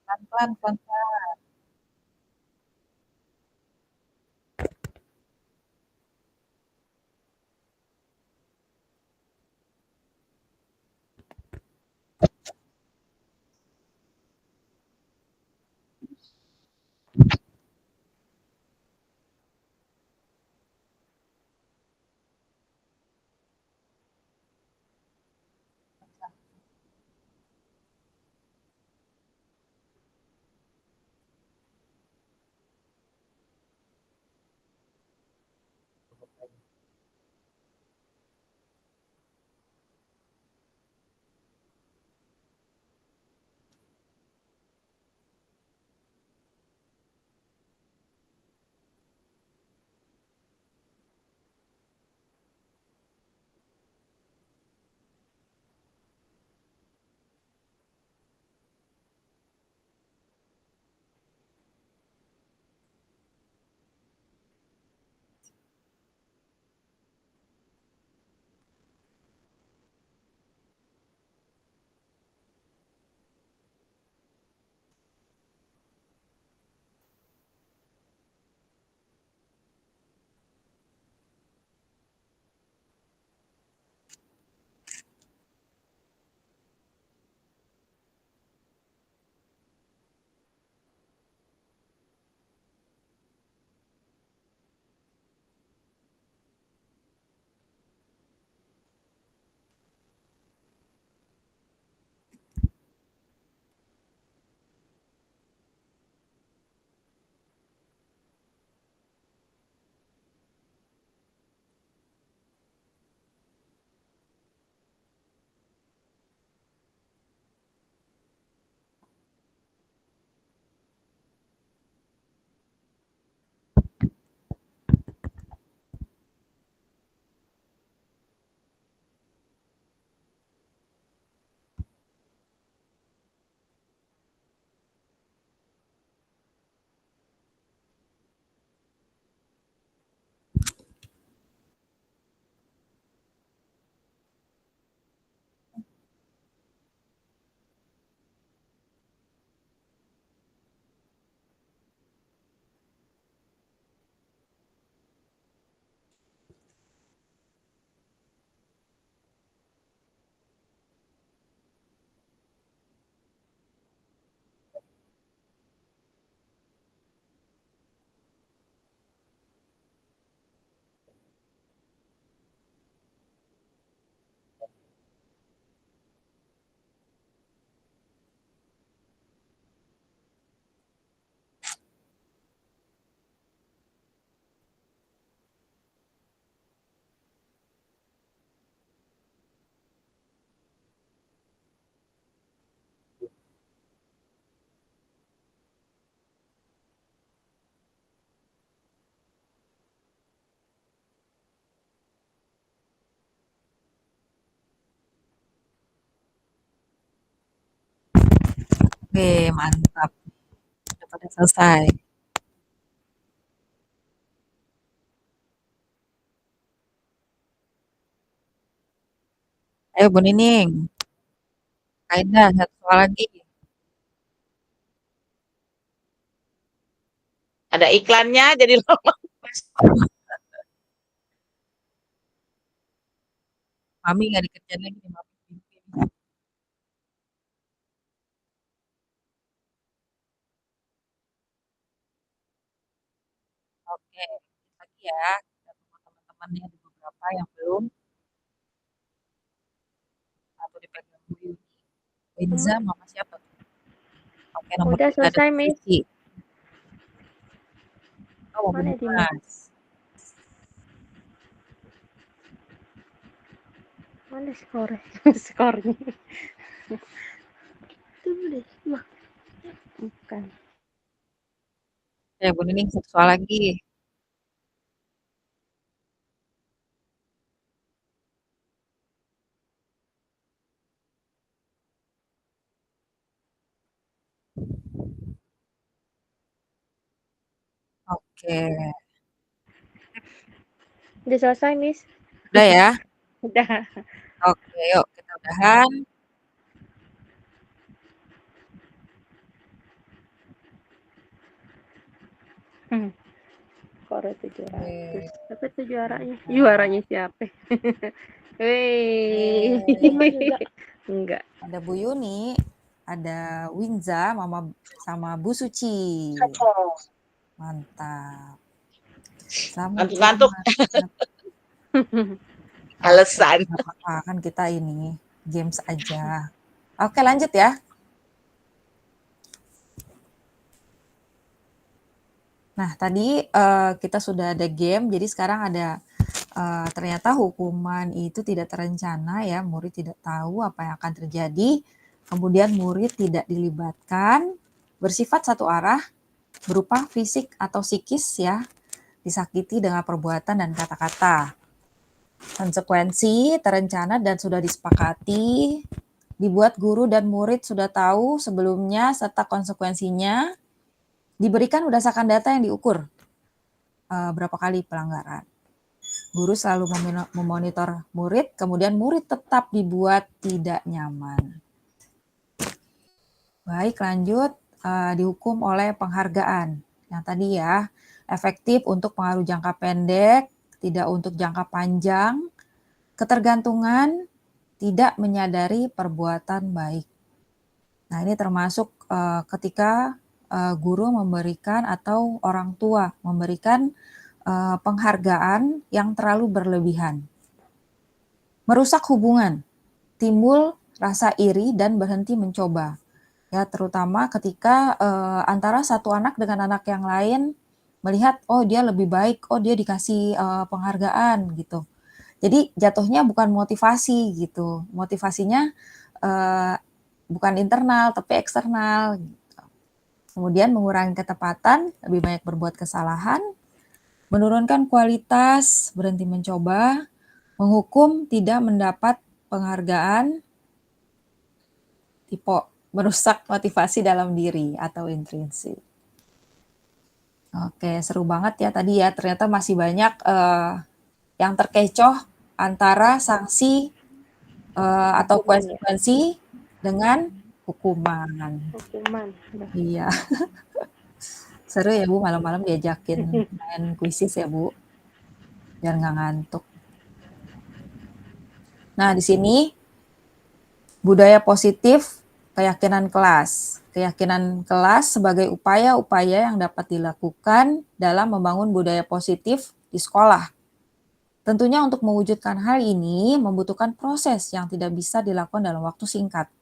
[SPEAKER 1] Pelan-pelan, pelan-pelan. Oke, mantap. Udah pada selesai. Ayo Bu Nining, Aida, satu soal lagi.
[SPEAKER 3] Ada iklannya jadi lama.
[SPEAKER 1] Mami nggak dikerjain lagi nih, Mami. Oke, lagi ya. Kita tunggu teman-temannya ada beberapa yang belum. Satu dipegang Bu Yuni. Wenza sama siapa tuh? Oke, nomor
[SPEAKER 7] Udah
[SPEAKER 1] 3 ada
[SPEAKER 7] selesai,
[SPEAKER 1] Bu
[SPEAKER 7] Miss.
[SPEAKER 1] Vicky. Oh, Bu
[SPEAKER 7] Mana Dimas?
[SPEAKER 1] Dimas.
[SPEAKER 7] Mana skor? Skornya. Itu deh, mah. Bukan.
[SPEAKER 1] Oke, Bu Nining, satu soal lagi. Oke,
[SPEAKER 7] Udah selesai, Miss.
[SPEAKER 1] udah ya.
[SPEAKER 7] Udah.
[SPEAKER 1] Oke, yuk kita udahan.
[SPEAKER 7] Kore 700.
[SPEAKER 1] Weh,
[SPEAKER 7] Tapi itu juaranya.
[SPEAKER 1] mantap.
[SPEAKER 7] Juaranya siapa? Wih.
[SPEAKER 8] Cuma juga.
[SPEAKER 7] Enggak.
[SPEAKER 1] Ada Bu Yuni, ada Winza, Mama sama Bu Suci. Mantap. Selamat,
[SPEAKER 3] Ngantuk-ngantuk.
[SPEAKER 1] selamat.
[SPEAKER 3] Alasan.
[SPEAKER 1] Nggak apa-apa, kan kita ini games aja. Oke, lanjut ya. Nah, tadi kita sudah ada game, jadi sekarang ada ternyata hukuman itu tidak terencana ya, murid tidak tahu apa yang akan terjadi, kemudian murid tidak dilibatkan, bersifat satu arah, berupa fisik atau psikis ya, disakiti dengan perbuatan dan kata-kata. Konsekuensi terencana dan sudah disepakati, dibuat guru dan murid sudah tahu sebelumnya serta konsekuensinya, diberikan berdasarkan data yang diukur berapa kali pelanggaran. Guru selalu memonitor murid, kemudian murid tetap dibuat tidak nyaman. Baik, lanjut. Dihukum oleh penghargaan. Yang tadi ya, efektif untuk pengaruh jangka pendek, tidak untuk jangka panjang, ketergantungan, tidak menyadari perbuatan baik. Nah, ini termasuk ketika guru memberikan atau orang tua memberikan penghargaan yang terlalu berlebihan. Merusak hubungan, timbul rasa iri dan berhenti mencoba. Ya, terutama ketika antara satu anak dengan anak yang lain melihat, oh dia lebih baik, oh dia dikasih penghargaan gitu. Jadi jatuhnya bukan motivasi gitu, motivasinya bukan internal tapi eksternal. Gitu. Kemudian mengurangi ketepatan, lebih banyak berbuat kesalahan, menurunkan kualitas, berhenti mencoba, menghukum tidak mendapat penghargaan, tipe merusak motivasi dalam diri atau intrinsik. Oke, seru banget ya tadi ya. Ternyata masih banyak yang terkecoh antara sanksi atau konsekuensi dengan hukuman.
[SPEAKER 7] Hukuman.
[SPEAKER 1] Iya. Seru ya Bu, malam-malam diajakin main kuisis ya Bu, biar nggak ngantuk. Nah, di sini budaya positif, keyakinan kelas. Keyakinan kelas sebagai upaya-upaya yang dapat dilakukan dalam membangun budaya positif di sekolah. Tentunya untuk mewujudkan hal ini membutuhkan proses yang tidak bisa dilakukan dalam waktu singkat.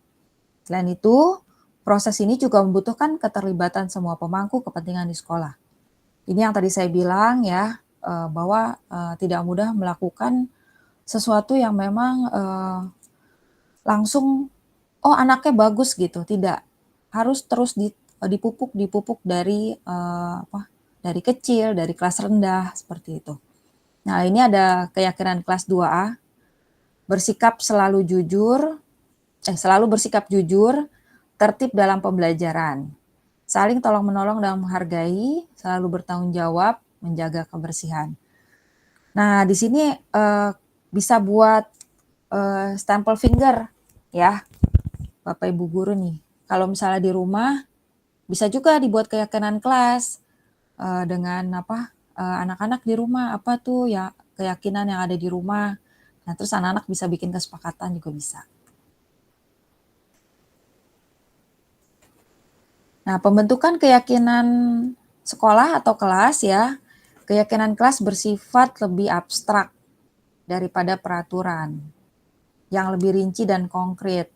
[SPEAKER 1] Selain itu, proses ini juga membutuhkan keterlibatan semua pemangku kepentingan di sekolah. Ini yang tadi saya bilang ya, bahwa tidak mudah melakukan sesuatu yang memang langsung, oh anaknya bagus gitu, tidak. Harus terus dipupuk dari dari kecil, dari kelas rendah seperti itu. Nah, ini ada keyakinan kelas 2A, selalu bersikap jujur, tertib dalam pembelajaran, saling tolong-menolong dan menghargai, selalu bertanggung jawab, menjaga kebersihan. Nah, di sini bisa buat stempel finger ya, Bapak Ibu guru nih. Kalau misalnya di rumah, bisa juga dibuat keyakinan kelas dengan anak-anak di rumah, apa tuh ya keyakinan yang ada di rumah. Nah, terus anak-anak bisa bikin kesepakatan juga bisa. Nah, pembentukan keyakinan sekolah atau kelas ya, keyakinan kelas bersifat lebih abstrak daripada peraturan yang lebih rinci dan konkret.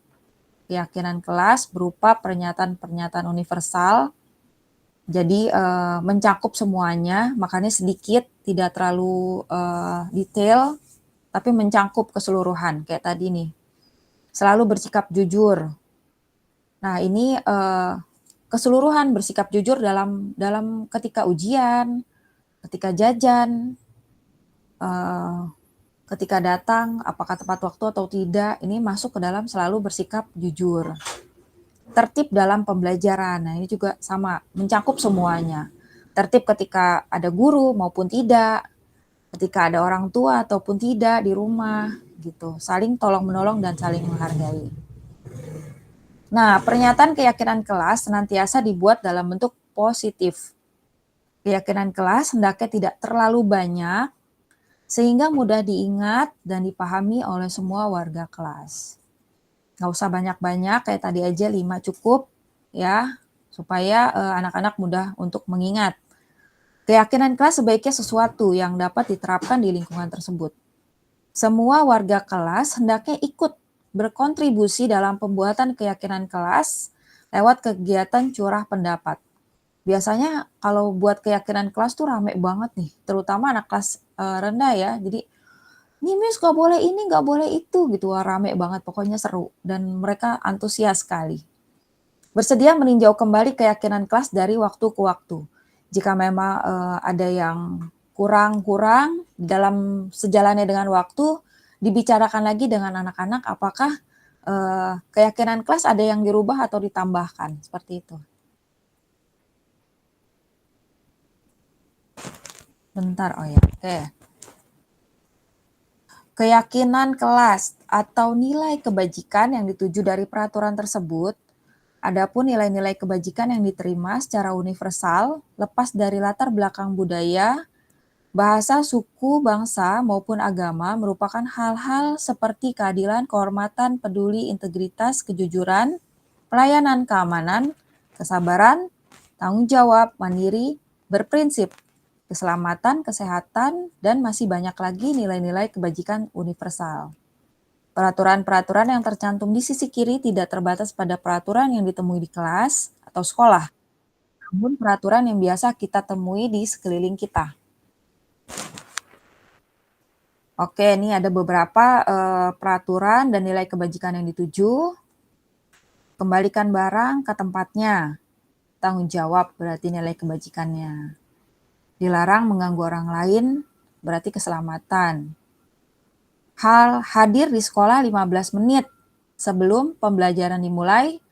[SPEAKER 1] Keyakinan kelas berupa pernyataan-pernyataan universal, jadi mencakup semuanya, makanya sedikit, tidak terlalu detail, tapi mencakup keseluruhan, kayak tadi nih. Selalu bersikap jujur. Nah, ini keseluruhan bersikap jujur dalam ketika ujian, ketika jajan, ketika datang, apakah tepat waktu atau tidak, ini masuk ke dalam selalu bersikap jujur. Tertib dalam pembelajaran, nah ini juga sama, mencakup semuanya. Tertib ketika ada guru maupun tidak, ketika ada orang tua ataupun tidak di rumah, gitu. Saling tolong-menolong dan saling menghargai. Nah, pernyataan keyakinan kelas senantiasa dibuat dalam bentuk positif. Keyakinan kelas hendaknya tidak terlalu banyak sehingga mudah diingat dan dipahami oleh semua warga kelas. Nggak usah banyak-banyak, kayak tadi aja 5 cukup ya, supaya anak-anak mudah untuk mengingat. Keyakinan kelas sebaiknya sesuatu yang dapat diterapkan di lingkungan tersebut. Semua warga kelas hendaknya ikut berkontribusi dalam pembuatan keyakinan kelas lewat kegiatan curah pendapat. Biasanya kalau buat keyakinan kelas tuh rame banget nih, terutama anak kelas rendah ya. Jadi, nih Miss nggak boleh ini, nggak boleh itu gitu. Wah, rame banget, pokoknya seru. Dan mereka antusias sekali. Bersedia meninjau kembali keyakinan kelas dari waktu ke waktu. Jika memang ada yang kurang-kurang dalam sejalannya dengan waktu, dibicarakan lagi dengan anak-anak apakah keyakinan kelas ada yang dirubah atau ditambahkan, seperti itu. Bentar, oh ya, oke. Keyakinan kelas atau nilai kebajikan yang dituju dari peraturan tersebut, adapun nilai-nilai kebajikan yang diterima secara universal, lepas dari latar belakang budaya, bahasa, suku, bangsa, maupun agama, merupakan hal-hal seperti keadilan, kehormatan, peduli, integritas, kejujuran, pelayanan keamanan, kesabaran, tanggung jawab, mandiri, berprinsip, keselamatan, kesehatan, dan masih banyak lagi nilai-nilai kebajikan universal. Peraturan-peraturan yang tercantum di sisi kiri tidak terbatas pada peraturan yang ditemui di kelas atau sekolah, namun peraturan yang biasa kita temui di sekeliling kita. Oke, ini ada beberapa peraturan dan nilai kebajikan yang dituju. Kembalikan barang ke tempatnya. Tanggung jawab berarti nilai kebajikannya. Dilarang mengganggu orang lain, berarti keselamatan. Hadir di sekolah 15 menit sebelum pembelajaran dimulai,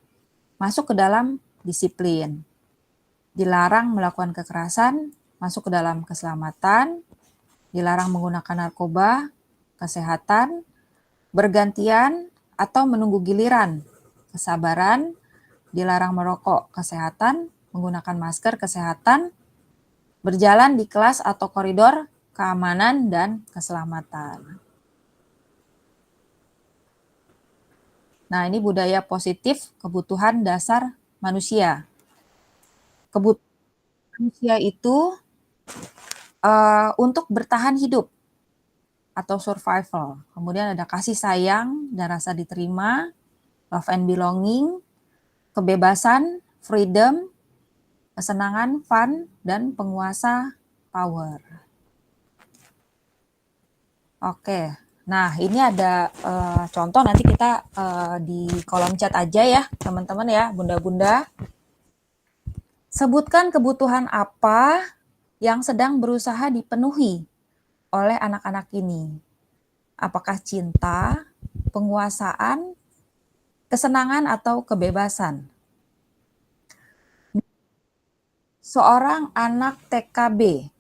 [SPEAKER 1] masuk ke dalam disiplin. Dilarang melakukan kekerasan, masuk ke dalam keselamatan. Dilarang menggunakan narkoba, kesehatan. Bergantian atau menunggu giliran, kesabaran. Dilarang merokok, kesehatan. Menggunakan masker, kesehatan. Berjalan di kelas atau koridor, keamanan, dan keselamatan. Nah, ini budaya positif kebutuhan dasar manusia. Kebutuhan manusia itu untuk bertahan hidup atau survival. Kemudian ada kasih sayang dan rasa diterima, love and belonging, kebebasan, freedom, kesenangan, fun, dan penguasa, power. Oke, nah ini ada contoh, nanti kita di kolom chat aja ya teman-teman ya, bunda-bunda. Sebutkan kebutuhan apa yang sedang berusaha dipenuhi oleh anak-anak ini. Apakah cinta, penguasaan, kesenangan, atau kebebasan? Seorang anak TKB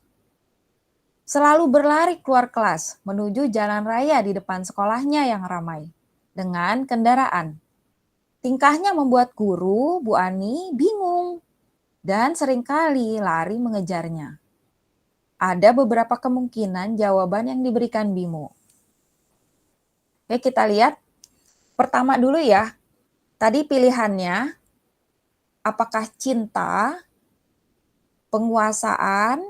[SPEAKER 1] selalu berlari keluar kelas menuju jalan raya di depan sekolahnya yang ramai dengan kendaraan. Tingkahnya membuat guru, Bu Ani, bingung dan seringkali lari mengejarnya. Ada beberapa kemungkinan jawaban yang diberikan Bimo. Oke, kita lihat. Pertama dulu ya, tadi pilihannya apakah cinta, penguasaan,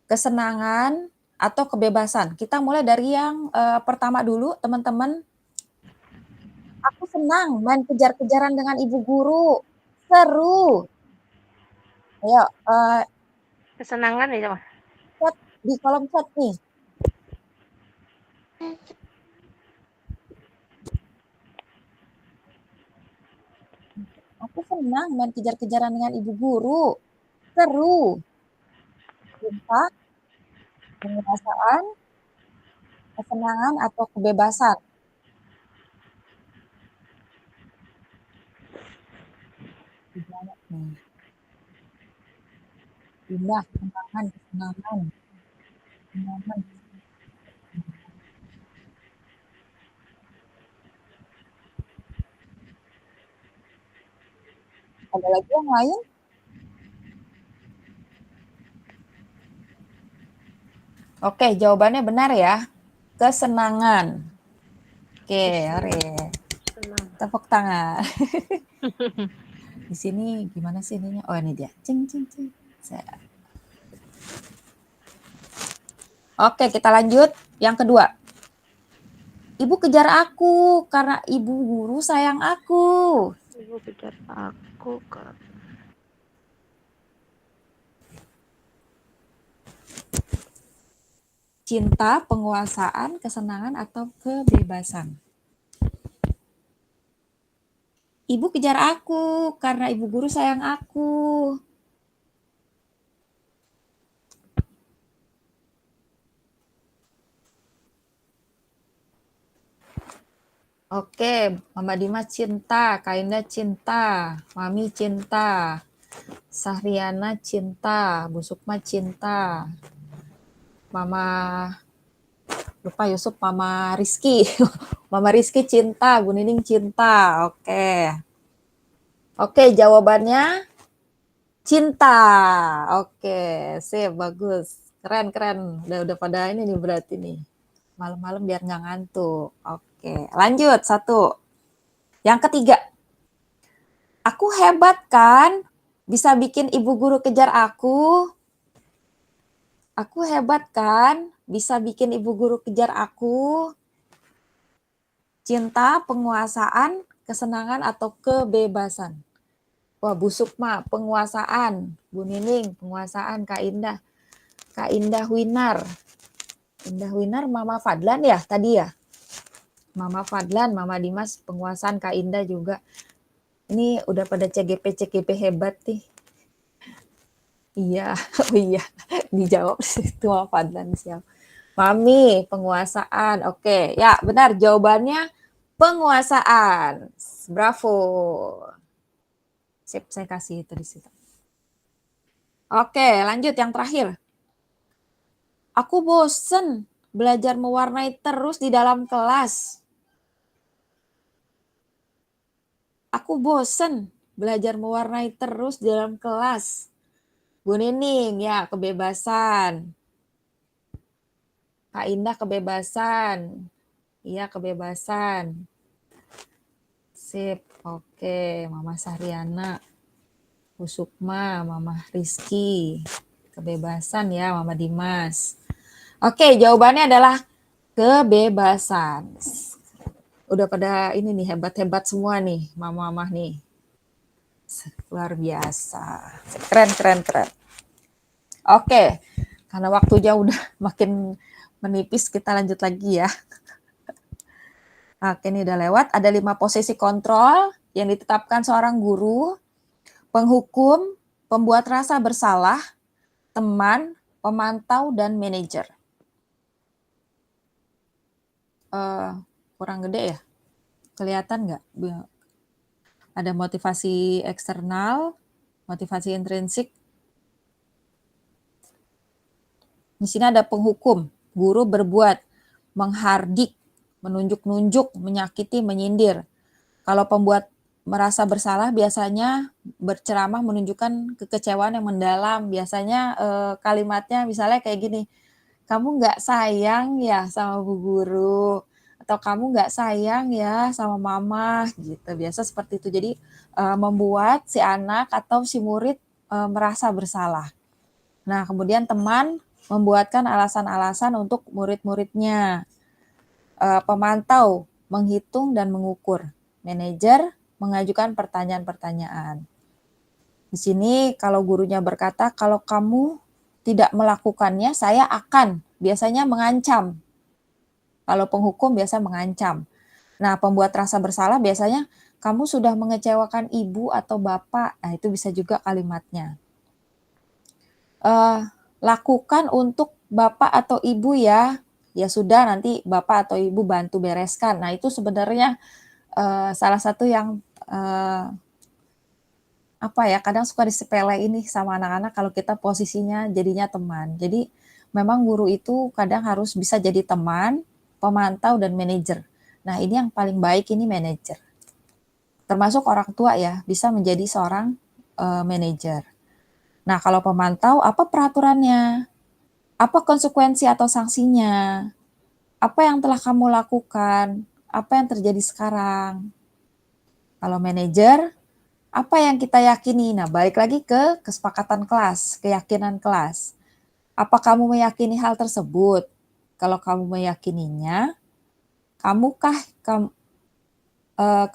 [SPEAKER 1] kesenangan, atau kebebasan. Kita mulai dari yang pertama dulu, teman-teman. Aku senang main kejar-kejaran dengan ibu guru. Seru. Ayo,
[SPEAKER 7] Kesenangan ya, Mas.
[SPEAKER 1] chat di kolom chat nih. Aku senang main kejar-kejaran dengan ibu guru. Seru. Cinta, penguasaan, kesenangan, atau kebebasan. Dijawab nih. Indah, kesenangan, kesenangan. Kesenangan. Ada lagi yang lain? Oke, jawabannya benar ya. Kesenangan. Oke, ore.
[SPEAKER 7] Senang.
[SPEAKER 1] Tepuk tangan. Di sini gimana sih ininya? Oh, ini dia. Cing, cing, cing. Oke, kita lanjut. Yang kedua. Ibu kejar aku karena ibu guru sayang aku.
[SPEAKER 7] Ibu kejar aku kan.
[SPEAKER 1] Cinta, penguasaan, kesenangan, atau kebebasan. Ibu kejar aku karena ibu guru sayang aku. Oke, Mama Dimas cinta, Kak Indah cinta, Mami cinta, Sahriana cinta, Bu Sukma cinta, Mama lupa Yusuf, Mama Rizky, Mama Rizky cinta, Bu Nining cinta. Oke, jawabannya cinta. Oke, sip, bagus, keren. Udah pada ini nih berarti nih. Malam-malam biar nggak ngantuk. Oke, lanjut satu. Yang ketiga, aku hebat kan? Bisa bikin ibu guru kejar aku. Aku hebat kan? Bisa bikin ibu guru kejar aku. Cinta, penguasaan, kesenangan, atau kebebasan. Wah, Bu Sukma, penguasaan. Bu Nining, penguasaan. Kak Indah Winar. Indah Winar, Mama Fadlan ya tadi ya? Mama Fadlan, Mama Dimas, penguasaan. Kak Indah juga. Ini udah pada CGP hebat nih. Iya, oh iya, dijawab situ Mama Fadlan siap. Mami, penguasaan. Oke, ya benar jawabannya penguasaan. Bravo. Sip, saya kasih itu di situ. Oke, lanjut yang terakhir. Aku bosen belajar mewarnai terus di dalam kelas. Aku bosen belajar mewarnai terus di dalam kelas. Bu Nining, ya kebebasan. Kak Indah kebebasan. Iya kebebasan. Sip, oke. Mama Sahriana. Bu Sukma, Mama Rizky. Kebebasan ya Mama Dimas. Oke, jawabannya adalah kebebasan. Udah pada ini nih, hebat-hebat semua nih, mama-mama nih. Luar biasa. Keren. Oke, karena waktunya udah makin menipis, kita lanjut lagi ya. Oke, ini udah lewat. Ada 5 posisi kontrol yang ditetapkan seorang guru, penghukum, pembuat rasa bersalah, teman, pemantau, dan manajer. Kurang gede ya? Kelihatan nggak? Ada motivasi eksternal, motivasi intrinsik. Di sini ada penghukum, guru berbuat, menghardik, menunjuk-nunjuk, menyakiti, menyindir. Kalau pembuat merasa bersalah biasanya berceramah menunjukkan kekecewaan yang mendalam. Biasanya kalimatnya misalnya kayak gini, kamu nggak sayang ya sama Bu Guru, atau kamu nggak sayang ya sama mama gitu. Biasa seperti itu. Jadi membuat si anak atau si murid merasa bersalah. Nah, kemudian teman membuatkan alasan-alasan untuk murid-muridnya. Pemantau menghitung dan mengukur. Manajer mengajukan pertanyaan-pertanyaan. Di sini kalau gurunya berkata, kalau kamu tidak melakukannya, saya akan. Biasanya mengancam. Kalau penghukum biasa mengancam. Nah, pembuat rasa bersalah biasanya kamu sudah mengecewakan ibu atau bapak. Nah, itu bisa juga kalimatnya. Lakukan untuk bapak atau ibu ya. Ya sudah, nanti bapak atau ibu bantu bereskan. Nah, itu sebenarnya salah satu yang kadang suka disepele ini sama anak-anak kalau kita posisinya jadinya teman. Jadi memang guru itu kadang harus bisa jadi teman, pemantau, dan manajer. Nah, ini yang paling baik ini manajer. Termasuk orang tua ya, bisa menjadi seorang manajer. Nah, kalau pemantau, apa peraturannya? Apa konsekuensi atau sanksinya? Apa yang telah kamu lakukan? Apa yang terjadi sekarang? Kalau manajer, apa yang kita yakini? Nah, balik lagi ke kesepakatan kelas, keyakinan kelas. Apa kamu meyakini hal tersebut? Kalau kamu meyakininya, kamu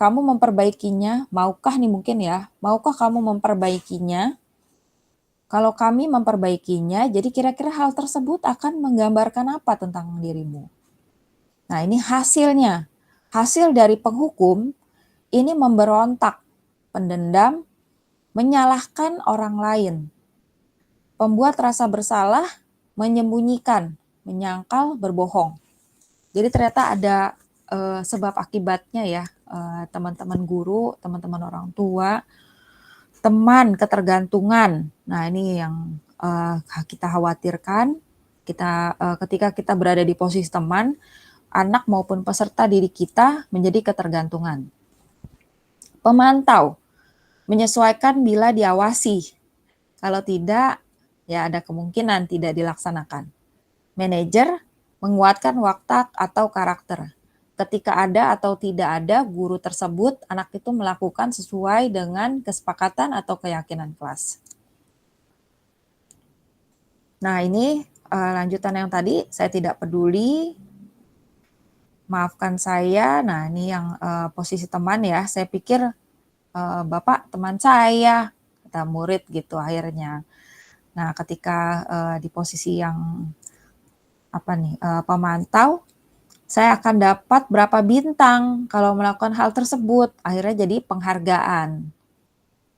[SPEAKER 1] memperbaikinya? Maukah nih mungkin ya? Maukah kamu memperbaikinya? Kalau kami memperbaikinya, jadi kira-kira hal tersebut akan menggambarkan apa tentang dirimu? Nah, ini hasilnya. Hasil dari penghukum ini memberontak, pendendam, menyalahkan orang lain. Pembuat rasa bersalah, menyembunyikan, menyangkal, berbohong. Jadi ternyata ada sebab akibatnya ya, teman-teman guru, teman-teman orang tua, teman ketergantungan. Nah, ini yang kita khawatirkan. Ketika kita berada di posisi teman, anak maupun peserta didik kita menjadi ketergantungan. Pemantau, menyesuaikan bila diawasi. Kalau tidak, ya ada kemungkinan tidak dilaksanakan. Manajer, menguatkan watak atau karakter. Ketika ada atau tidak ada guru tersebut, anak itu melakukan sesuai dengan kesepakatan atau keyakinan kelas. Nah, ini lanjutan yang tadi, saya tidak peduli, maafkan saya. Nah, ini yang posisi teman ya, saya pikir Bapak teman saya, kata murid gitu akhirnya. Nah, ketika di posisi yang pemantau, saya akan dapat berapa bintang kalau melakukan hal tersebut. Akhirnya jadi penghargaan.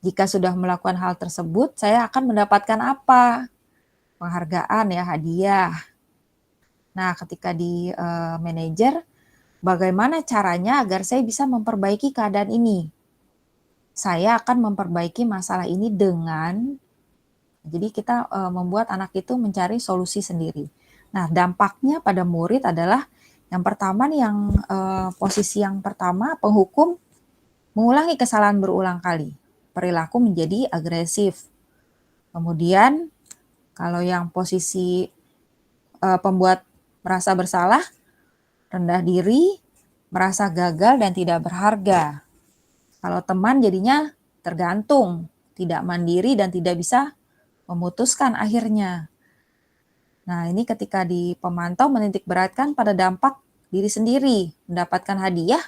[SPEAKER 1] Jika sudah melakukan hal tersebut, saya akan mendapatkan apa? Penghargaan ya, hadiah. Nah, ketika di manajer, bagaimana caranya agar saya bisa memperbaiki keadaan ini? Saya akan memperbaiki masalah ini dengan, jadi kita membuat anak itu mencari solusi sendiri. Nah, dampaknya pada murid adalah yang pertama nih, posisi yang pertama, penghukum mengulangi kesalahan berulang kali. Perilaku menjadi agresif. Kemudian, kalau yang posisi pembuat merasa bersalah, rendah diri, merasa gagal dan tidak berharga. Kalau teman jadinya tergantung, tidak mandiri dan tidak bisa memutuskan akhirnya. Nah, ini ketika di pemantau menitik beratkan pada dampak diri sendiri, mendapatkan hadiah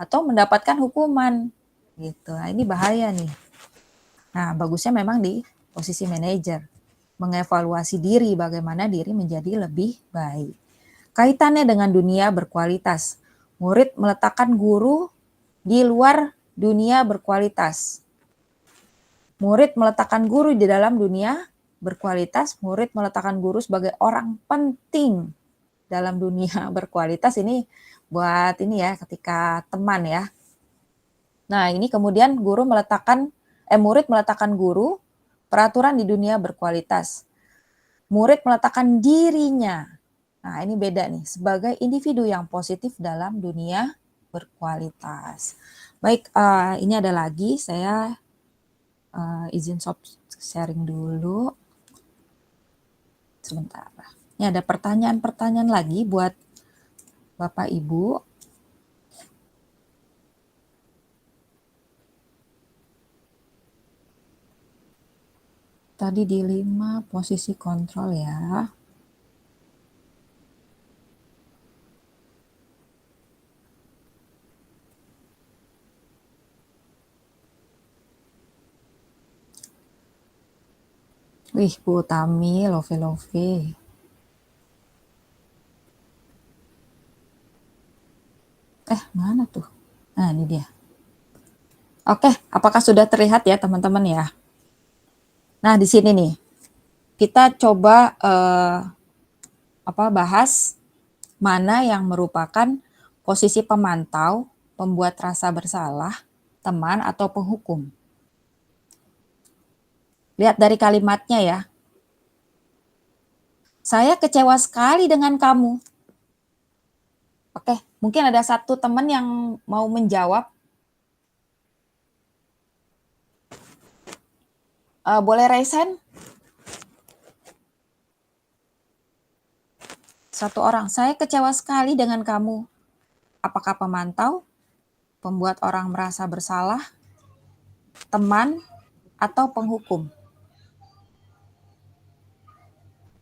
[SPEAKER 1] atau mendapatkan hukuman. Gitu. Nah, ini bahaya nih. Nah, bagusnya memang di posisi manajer, mengevaluasi diri, bagaimana diri menjadi lebih baik. Kaitannya dengan dunia berkualitas. Murid meletakkan guru di luar dunia berkualitas. Murid meletakkan guru di dalam dunia berkualitas, murid meletakkan guru sebagai orang penting dalam dunia berkualitas. Ini buat ini ya, ketika teman ya. Nah, ini kemudian murid meletakkan guru peraturan di dunia berkualitas. Murid meletakkan dirinya. Nah, ini beda nih, sebagai individu yang positif dalam dunia berkualitas. Baik, ini ada lagi, saya izin stop sharing dulu. Sebentar. Ini ada pertanyaan-pertanyaan lagi buat Bapak Ibu. Tadi di 5 posisi kontrol ya. Wih, Bu Tami, love. Mana tuh? Nah, ini dia. Oke, apakah sudah terlihat ya teman-teman ya? Nah, di sini nih, kita coba bahas mana yang merupakan posisi pemantau, pembuat rasa bersalah, teman atau penghukum. Lihat dari kalimatnya ya. Saya kecewa sekali dengan kamu. Oke, mungkin ada satu teman yang mau menjawab. Boleh raise hand? Satu orang, saya kecewa sekali dengan kamu. Apakah pemantau, pembuat orang merasa bersalah, teman, atau penghukum?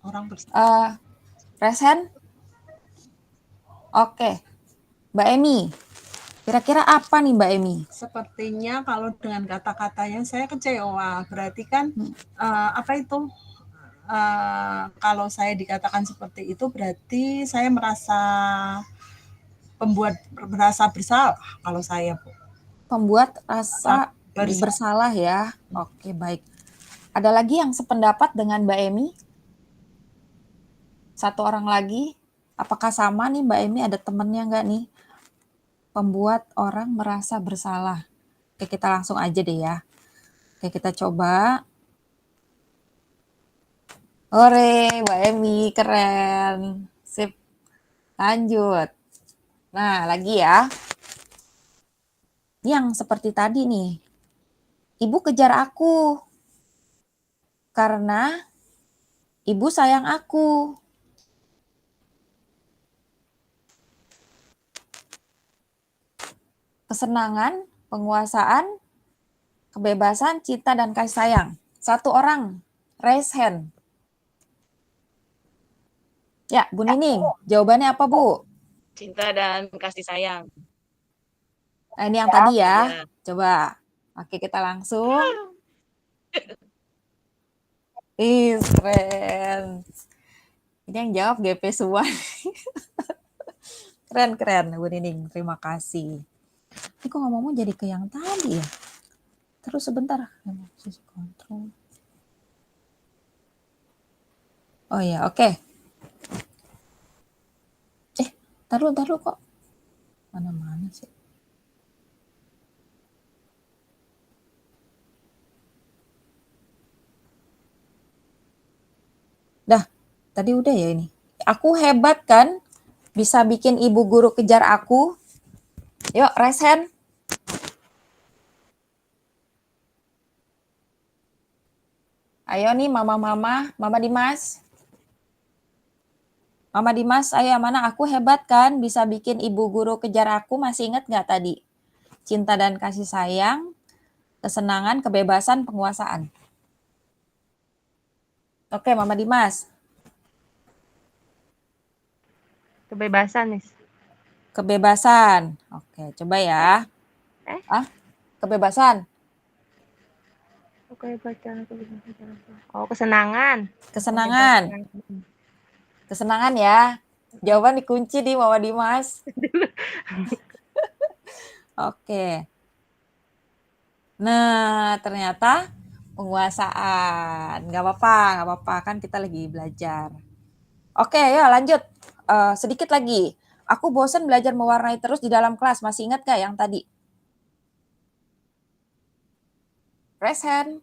[SPEAKER 4] Orang bersama.
[SPEAKER 1] Raise hand? Oke. Mbak Emi, kira-kira apa nih Mbak Emi?
[SPEAKER 4] Sepertinya kalau dengan kata-katanya saya kecewa, berarti kan apa itu? Kalau saya dikatakan seperti itu berarti saya merasa bersalah kalau saya, Bu.
[SPEAKER 1] Pembuat rasa
[SPEAKER 4] Bersalah.
[SPEAKER 1] bersalah ya. Oke, baik. Ada lagi yang sependapat dengan Mbak Emi? Satu orang lagi. Apakah sama nih Mbak Emi, ada temennya nggak nih? Pembuat orang merasa bersalah. Oke, kita langsung aja deh ya. Oke, kita coba. Ore, Mbak Emi, keren. Sip. Lanjut. Nah, lagi ya. Yang seperti tadi nih. Ibu kejar aku. Karena ibu sayang aku. Kesenangan, penguasaan, kebebasan, cinta, dan kasih sayang. Satu orang, raise hand. Ya, Bu Nining, jawabannya apa, Bu?
[SPEAKER 3] Cinta dan kasih sayang.
[SPEAKER 1] Nah, ini yang tadi ya.
[SPEAKER 3] Ya.
[SPEAKER 1] Coba. Oke, kita langsung. Keren. Ini yang jawab GP Suwan. Keren, Bu Nining. Terima kasih. Ini kok ngomong jadi ke yang tadi ya? Terus sebentar. Sisi kontrol. Oh ya, oke. Taruh kok. Mana-mana sih. Dah, tadi udah ya ini. Aku hebat kan? Bisa bikin ibu guru kejar aku. Yuk, raise hand. Ayo nih mama Dimas. Mama Dimas, ayo yang mana? Aku hebat kan? Bisa bikin ibu guru kejar aku. Masih ingat nggak tadi? Cinta dan kasih sayang, kesenangan, kebebasan, penguasaan. Oke, Mama Dimas.
[SPEAKER 7] Kebebasan, Miss.
[SPEAKER 1] Kebebasan. Oke, coba ya. Kebebasan.
[SPEAKER 7] Kebebasan. Oh, kesenangan.
[SPEAKER 1] Kesenangan. Kesenangan ya. Jawaban dikunci di Mama Dimas. Oke. Nah, ternyata penguasaan. Nggak apa-apa. Kan kita lagi belajar. Oke, ya lanjut. Sedikit lagi. Aku bosan belajar mewarnai terus di dalam kelas. Masih ingat gak yang tadi? Raise hand.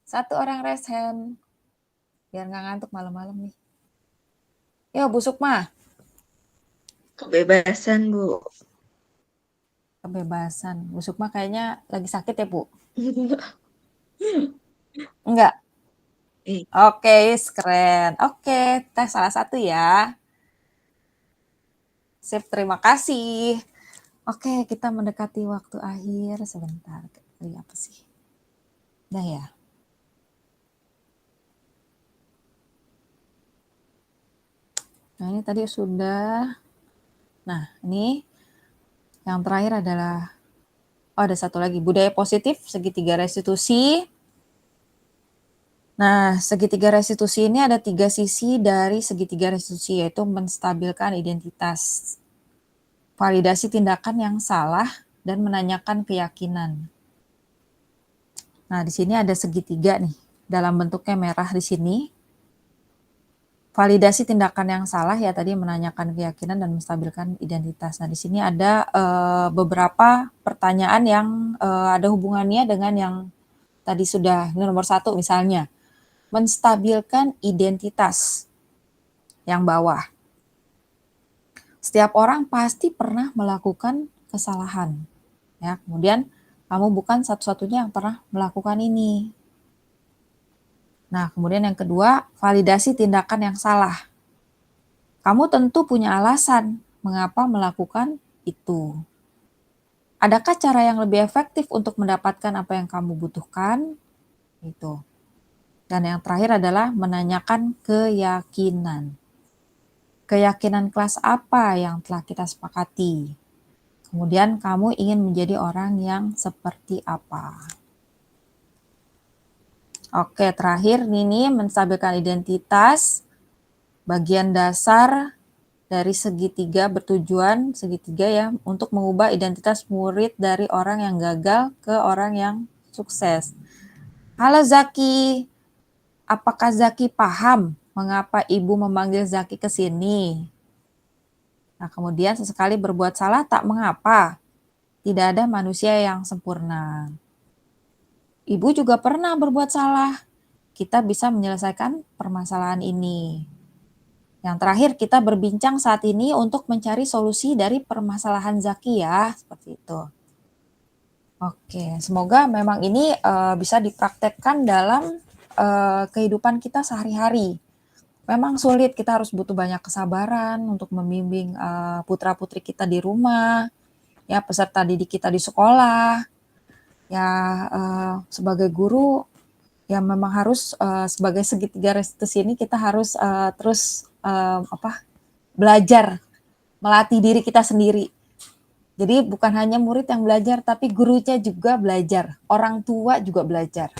[SPEAKER 1] Satu orang raise hand. Biar nggak ngantuk malam-malam nih. Yo, Bu Sukma.
[SPEAKER 3] Kebebasan, Bu.
[SPEAKER 1] Kebebasan. Bu Sukma kayaknya lagi sakit ya, Bu? Enggak? Oke, keren. Oke, tes salah satu ya. Sip, terima kasih. Oke, kita mendekati waktu akhir. Sebentar, ini apa sih? Udah ya? Nah, ini tadi sudah. Nah, ini yang terakhir adalah, ada satu lagi, budaya positif, segitiga restitusi. Nah, segitiga restitusi ini ada 3 sisi dari segitiga restitusi, yaitu menstabilkan identitas, validasi tindakan yang salah, dan menanyakan keyakinan. Nah, di sini ada segitiga nih, dalam bentuknya merah di sini. Validasi tindakan yang salah ya tadi menanyakan keyakinan dan menstabilkan identitas. Nah, di sini ada beberapa pertanyaan yang ada hubungannya dengan yang tadi sudah, nomor 1 misalnya. Menstabilkan identitas yang bawah. Setiap orang pasti pernah melakukan kesalahan. Ya, kemudian kamu bukan satu-satunya yang pernah melakukan ini. Nah, kemudian yang kedua, validasi tindakan yang salah. Kamu tentu punya alasan mengapa melakukan itu. Adakah cara yang lebih efektif untuk mendapatkan apa yang kamu butuhkan? Itu. Dan yang terakhir adalah menanyakan keyakinan. Keyakinan kelas apa yang telah kita sepakati? Kemudian kamu ingin menjadi orang yang seperti apa? Oke, terakhir Nini menstabilkan identitas. Bagian dasar dari segitiga bertujuan, segitiga ya, untuk mengubah identitas murid dari orang yang gagal ke orang yang sukses. Halo Zaki, apakah Zaki paham mengapa ibu memanggil Zaki ke sini? Nah, kemudian sesekali berbuat salah tak mengapa. Tidak ada manusia yang sempurna. Ibu juga pernah berbuat salah. Kita bisa menyelesaikan permasalahan ini. Yang terakhir, kita berbincang saat ini untuk mencari solusi dari permasalahan Zaki ya, seperti itu. Oke, semoga memang ini bisa dipraktekkan dalam kehidupan kita sehari-hari. Memang sulit, kita harus butuh banyak kesabaran untuk membimbing putra-putri kita di rumah, ya peserta didik kita di sekolah, ya sebagai guru, ya memang harus sebagai segitiga restitusi ini kita harus terus belajar, melatih diri kita sendiri. Jadi bukan hanya murid yang belajar, tapi gurunya juga belajar, orang tua juga belajar.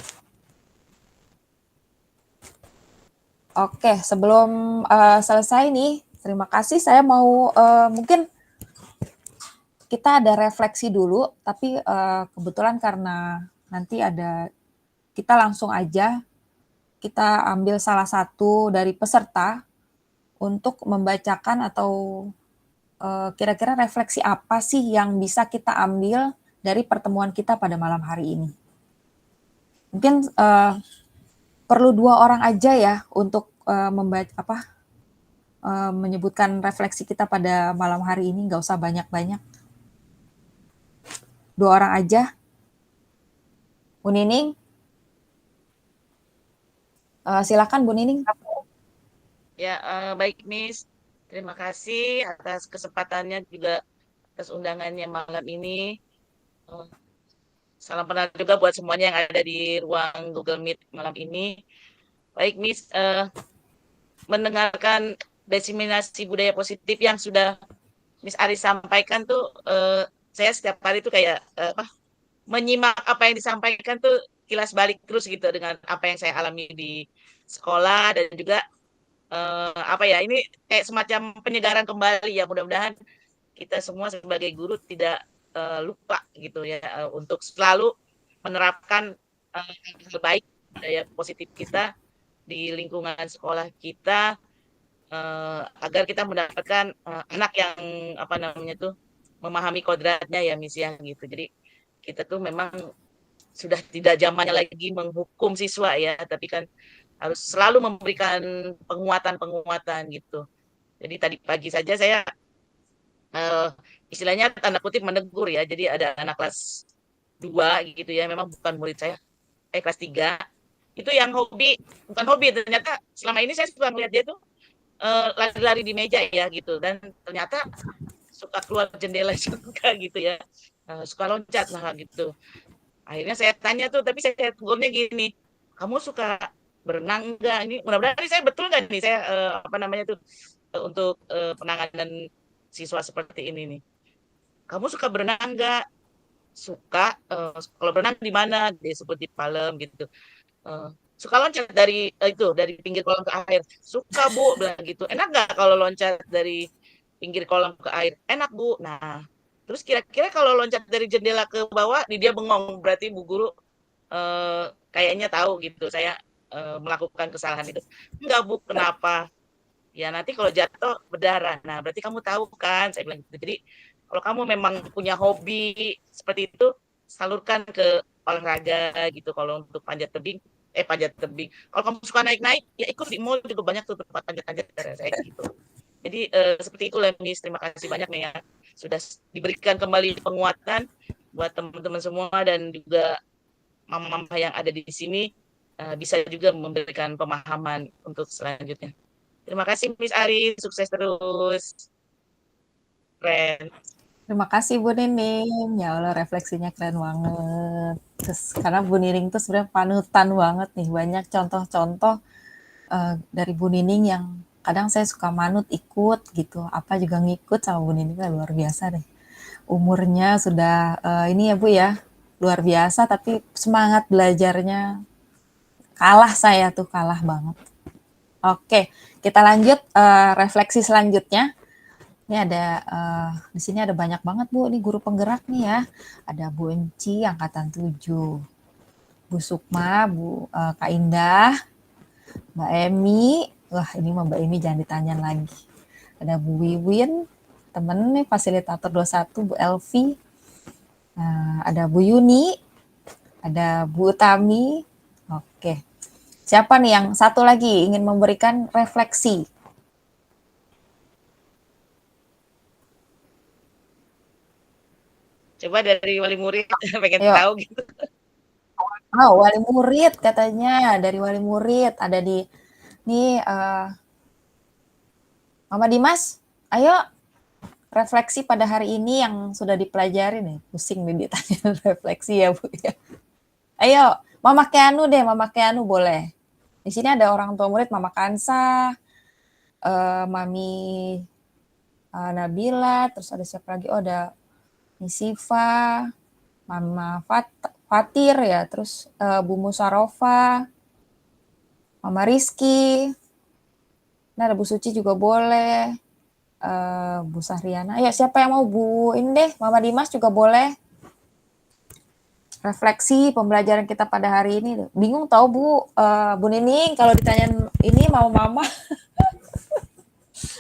[SPEAKER 1] Oke, sebelum selesai nih, terima kasih. Saya mau mungkin kita ada refleksi dulu, tapi kebetulan karena nanti ada, kita langsung aja, kita ambil salah satu dari peserta untuk membacakan atau kira-kira refleksi apa sih yang bisa kita ambil dari pertemuan kita pada malam hari ini. Mungkin perlu 2 orang aja ya untuk menyebutkan refleksi kita pada malam hari ini, nggak usah banyak-banyak. 2 orang aja. Bu Nining. Silakan Bu Nining.
[SPEAKER 3] Ya, baik Miss. Terima kasih atas kesempatannya juga atas undangannya malam ini. Salam kenal juga buat semuanya yang ada di ruang Google Meet malam ini. Baik Miss, mendengarkan diseminasi budaya positif yang sudah Miss Aris sampaikan tuh, saya setiap hari tuh kayak menyimak apa yang disampaikan tuh kilas balik terus gitu dengan apa yang saya alami di sekolah, dan juga ini kayak semacam penyegaran kembali ya. Mudah-mudahan kita semua sebagai guru tidak lupa gitu ya, untuk selalu menerapkan hal baik budaya positif kita di lingkungan sekolah kita, agar kita mendapatkan anak yang memahami kodratnya ya Miss ya gitu. Jadi kita tuh memang sudah tidak zamannya lagi menghukum siswa ya, tapi kan harus selalu memberikan penguatan gitu. Jadi tadi pagi saja saya istilahnya tanda kutip menegur ya. Jadi ada anak kelas 2 gitu ya, memang bukan murid saya, kelas 3. Itu yang bukan hobi, ternyata selama ini saya suka melihat dia tuh lari-lari di meja ya gitu, dan ternyata suka keluar jendela juga gitu ya, suka loncat lah gitu. Akhirnya saya tanya tuh, tapi saya tegurnya gini, kamu suka berenang enggak? Ini mudah-mudahan saya betul nggak nih saya untuk penanganan siswa seperti ini nih. Kamu suka berenang enggak? Suka. Kalau berenang di mana? Dia sebut di Palem gitu. Suka loncat dari pinggir kolam ke air. Suka Bu, bilang gitu. Enak nggak kalau loncat dari pinggir kolam ke air? Enak Bu. Nah, terus kira-kira kalau loncat dari jendela ke bawah, dia bengong, berarti Bu Guru kayaknya tahu gitu saya melakukan kesalahan itu. Enggak Bu, kenapa? Ya nanti kalau jatuh berdarah. Nah berarti kamu tahu kan, saya bilang gitu. Jadi kalau kamu memang punya hobi seperti itu, salurkan ke olahraga gitu. Kalau untuk panjat tebing. Kalau kamu suka naik-naik, ya ikut di mall juga banyak tuh tempat panjat-panjat saya gitu. Jadi seperti itulah Miss. Terima kasih banyak nih ya, sudah diberikan kembali penguatan buat teman-teman semua, dan juga mama-mama yang ada di sini. bisa juga memberikan pemahaman untuk selanjutnya. Terima kasih Miss Ari, sukses terus. Keren.
[SPEAKER 1] Terima kasih Bu Nining. Ya Allah, refleksinya keren banget. Terus karena Bu Nining tuh sebenarnya panutan banget nih, banyak contoh-contoh dari Bu Nining yang kadang saya suka manut ikut gitu. Apa juga ngikut sama Bu Nining, luar biasa deh. Umurnya sudah ini ya Bu ya, luar biasa, tapi semangat belajarnya kalah saya tuh, kalah banget. Oke, kita lanjut refleksi selanjutnya. Ini ada di sini ada banyak banget Bu, ini guru penggerak nih ya. Ada Bu Enci angkatan 7, Bu Sukma, Bu Kak Indah, Mbak Emi. Wah, ini Mbak Emi jangan ditanya lagi. Ada Bu Wiwin, temen nih fasilitator 21, Bu Elvi. Ada Bu Yuni, ada Bu Tami. Oke. Siapa nih yang satu lagi ingin memberikan refleksi?
[SPEAKER 3] Coba dari wali murid, pengen
[SPEAKER 1] Ayo.
[SPEAKER 3] tahu gitu.
[SPEAKER 1] Oh, wali murid katanya, dari wali murid ada di nih Mama Dimas. Ayo refleksi pada hari ini yang sudah dipelajari nih. Pusing nih ditanya refleksi ya Bu ya. Ayo, Mama Keanu deh, Mama Keanu boleh. Di sini ada orang tua murid Mama Kansa, Mami Nabila, terus ada siapa lagi? Oh, ada Siva, Mama Fatir ya, terus Bu Musarofa, Mama Rizky, nah ada Bu Suci juga boleh, Bu Sahriana. Ayo siapa yang mau Bu ini deh, Mama Dimas juga boleh. Refleksi pembelajaran kita pada hari ini. Bingung tahu Bu, Bu Nining kalau ditanyain ini mau Mama.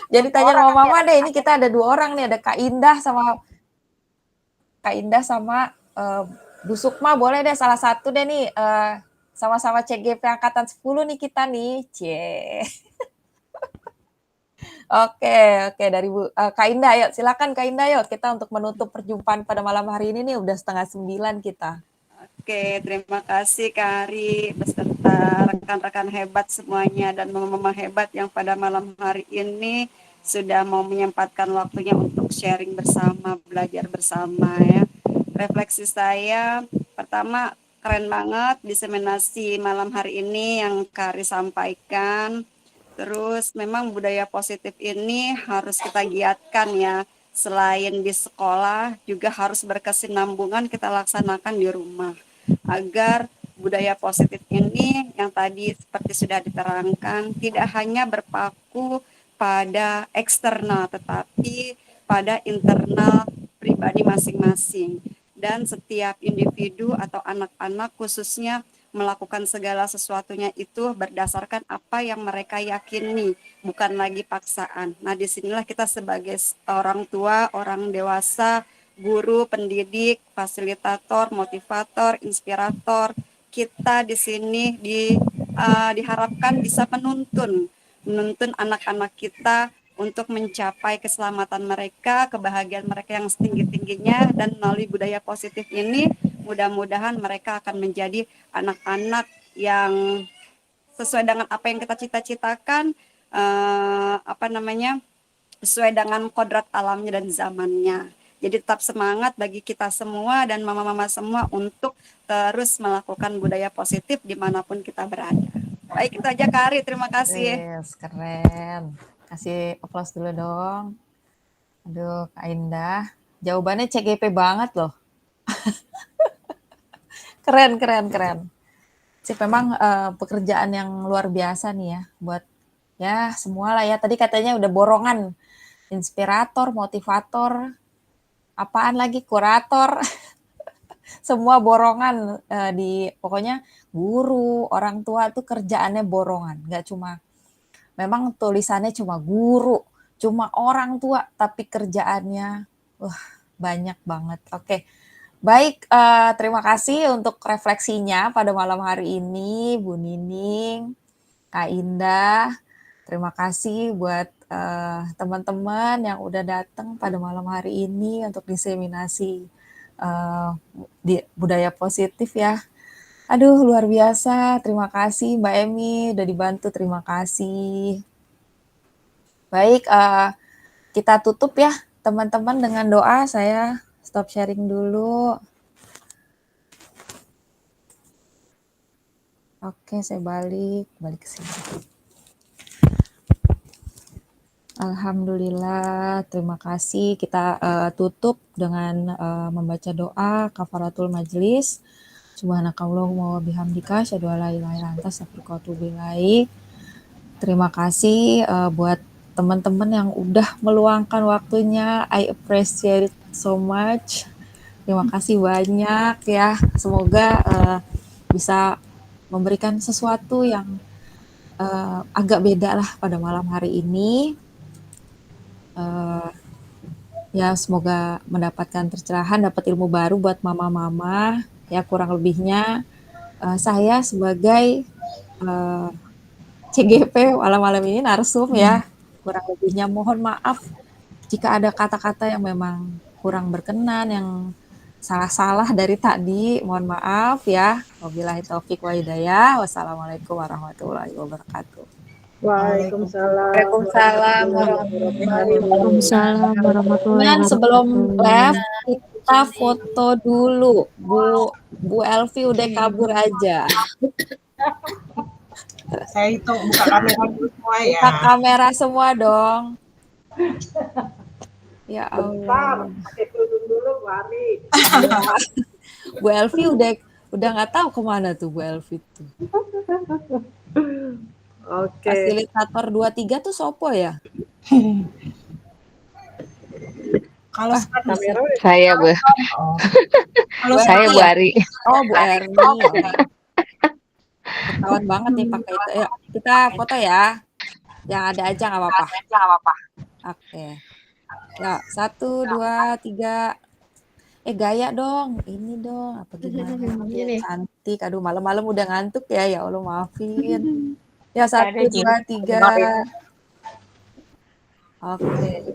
[SPEAKER 1] Jadi tanya sama Mama deh, ini kita ada 2 orang nih, ada Kak Indah sama Bu Sukma, boleh deh salah satu deh nih, sama-sama CGP angkatan 10 nih kita nih. Cie. Oke, dari Kak Indah, ayo silakan Kak Indah, yuk kita untuk menutup perjumpaan pada malam hari ini nih, udah 8:30 kita.
[SPEAKER 9] Oke, terima kasih Kak Ari beserta rekan-rekan hebat semuanya dan mama-mama hebat yang pada malam hari ini sudah mau menyempatkan waktunya untuk sharing bersama, belajar bersama ya. Refleksi saya pertama, keren banget diseminasi malam hari ini yang Kak Ari sampaikan. Terus memang budaya positif ini harus kita giatkan ya. Selain di sekolah juga harus berkesinambungan kita laksanakan di rumah agar budaya positif ini yang tadi seperti sudah diterangkan tidak hanya berpaku pada eksternal tetapi pada internal pribadi masing-masing dan setiap individu atau anak-anak khususnya melakukan segala sesuatunya itu berdasarkan apa yang mereka yakini, bukan lagi paksaan. Nah, disinilah kita sebagai orang tua, orang dewasa, guru, pendidik, fasilitator, motivator, inspirator, kita di sini diharapkan bisa menuntun anak-anak kita untuk mencapai keselamatan mereka, kebahagiaan mereka yang setinggi-tingginya, dan melalui budaya positif ini mudah-mudahan mereka akan menjadi anak-anak yang sesuai dengan apa yang kita cita-citakan, sesuai dengan kodrat alamnya dan zamannya. Jadi tetap semangat bagi kita semua dan mama-mama semua untuk terus melakukan budaya positif dimanapun kita berada. Baik, itu aja Kak Ari, terima kasih.
[SPEAKER 1] Yes, keren. Kasih aplaus dulu dong. Aduh, Kak Indah. Jawabannya CGP banget loh. Keren. Sih memang pekerjaan yang luar biasa nih ya buat ya semua lah ya. Tadi katanya udah borongan, inspirator, motivator, apaan lagi kurator, semua borongan di pokoknya guru, orang tua tuh kerjaannya borongan, nggak cuma memang tulisannya cuma guru, cuma orang tua, tapi kerjaannya banyak banget. Oke. Baik, terima kasih untuk refleksinya pada malam hari ini, Bu Nining, Kak Indah. Terima kasih buat teman-teman yang udah datang pada malam hari ini untuk diseminasi di budaya positif ya. Aduh, luar biasa. Terima kasih Mbak Emi, udah dibantu. Terima kasih. Baik, kita tutup ya teman-teman dengan doa. Saya stop sharing dulu. Oke, saya balik ke sini. Alhamdulillah, terima kasih. Kita tutup dengan membaca doa kafaratul majlis. Subhanakallahumma wa bihamdika asyhadu an la ilaha illa anta astaghfiruka wa atubu ilaik. Terima kasih buat teman-teman yang udah meluangkan waktunya. I appreciate it so much. Terima kasih banyak ya. Semoga bisa memberikan sesuatu yang agak beda lah pada malam hari ini. Ya semoga mendapatkan tercerahan, dapat ilmu baru buat mama-mama. Ya kurang lebihnya saya sebagai CGP malam-malam ini narsum ya. Kurang lebihnya mohon maaf jika ada kata-kata yang memang kurang berkenan, yang salah-salah dari tadi, mohon maaf ya. Wabillahi taufik wa hidayah. Wassalamualaikum warahmatullahi wabarakatuh.
[SPEAKER 2] Waalaikumsalam.
[SPEAKER 6] Waalaikumsalam
[SPEAKER 7] Waalaikumsalam warahmatullahi
[SPEAKER 1] Dan sebelum
[SPEAKER 7] wabarakatuh.
[SPEAKER 1] live kita foto dulu. Bu Elvi udah kabur aja.
[SPEAKER 4] Saya itu buka kamera dulu semua ya.
[SPEAKER 1] Buka kamera semua dong. Ya Allah. Bu Elvi udah nggak tahu kemana tuh Bu Elvi tuh.
[SPEAKER 2] Oke.
[SPEAKER 1] Fasilitator 23 tuh sopo ya?
[SPEAKER 4] Kalau
[SPEAKER 2] Kamera udah
[SPEAKER 10] Saya Bu,
[SPEAKER 4] kalau
[SPEAKER 10] saya Bu Ari.
[SPEAKER 1] Oh Bu Erni. Ketahuan banget nih pakai itu. Ayo kita foto ya. Yang ada aja nggak apa-apa. Oke. Ya 1, 2, 3. Gaya dong. Ini dong. Apa gimana?
[SPEAKER 6] Ini.
[SPEAKER 1] Cantik. Aduh malam-malam udah ngantuk ya. Ya Allah maafin. Ya 1, 2, 3. Oke.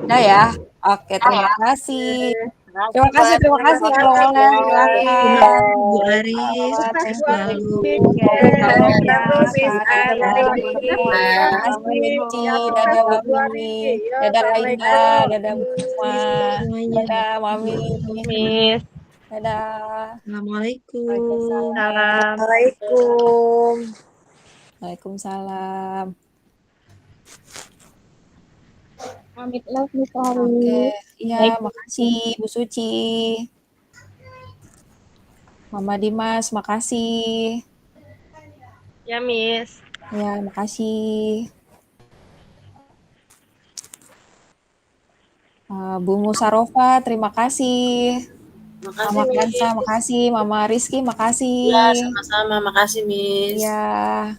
[SPEAKER 1] Udah ya. Oke, terima kasih. Terima kasih kalau boleh. Silakan.
[SPEAKER 10] Bu Ari, sukses selalu.
[SPEAKER 1] Terima kasih Mici, dadah Mami, dadah Aida, dadah Buma, dadah Mami,
[SPEAKER 7] Miss.
[SPEAKER 1] dadah.
[SPEAKER 10] Assalamualaikum.
[SPEAKER 2] Assalamualaikum.
[SPEAKER 1] Waalaikumsalam.
[SPEAKER 8] Pamit love Miss Ari.
[SPEAKER 1] Oke, iya makasih Bu Suci. Mama Dimas, makasih.
[SPEAKER 7] Ya, Miss.
[SPEAKER 1] Ya, makasih. Bu Musarova, terima kasih. Mama Kansa, makasih. Mama Rizky, makasih.
[SPEAKER 6] Ya, sama-sama. Makasih, Miss.
[SPEAKER 1] Iya.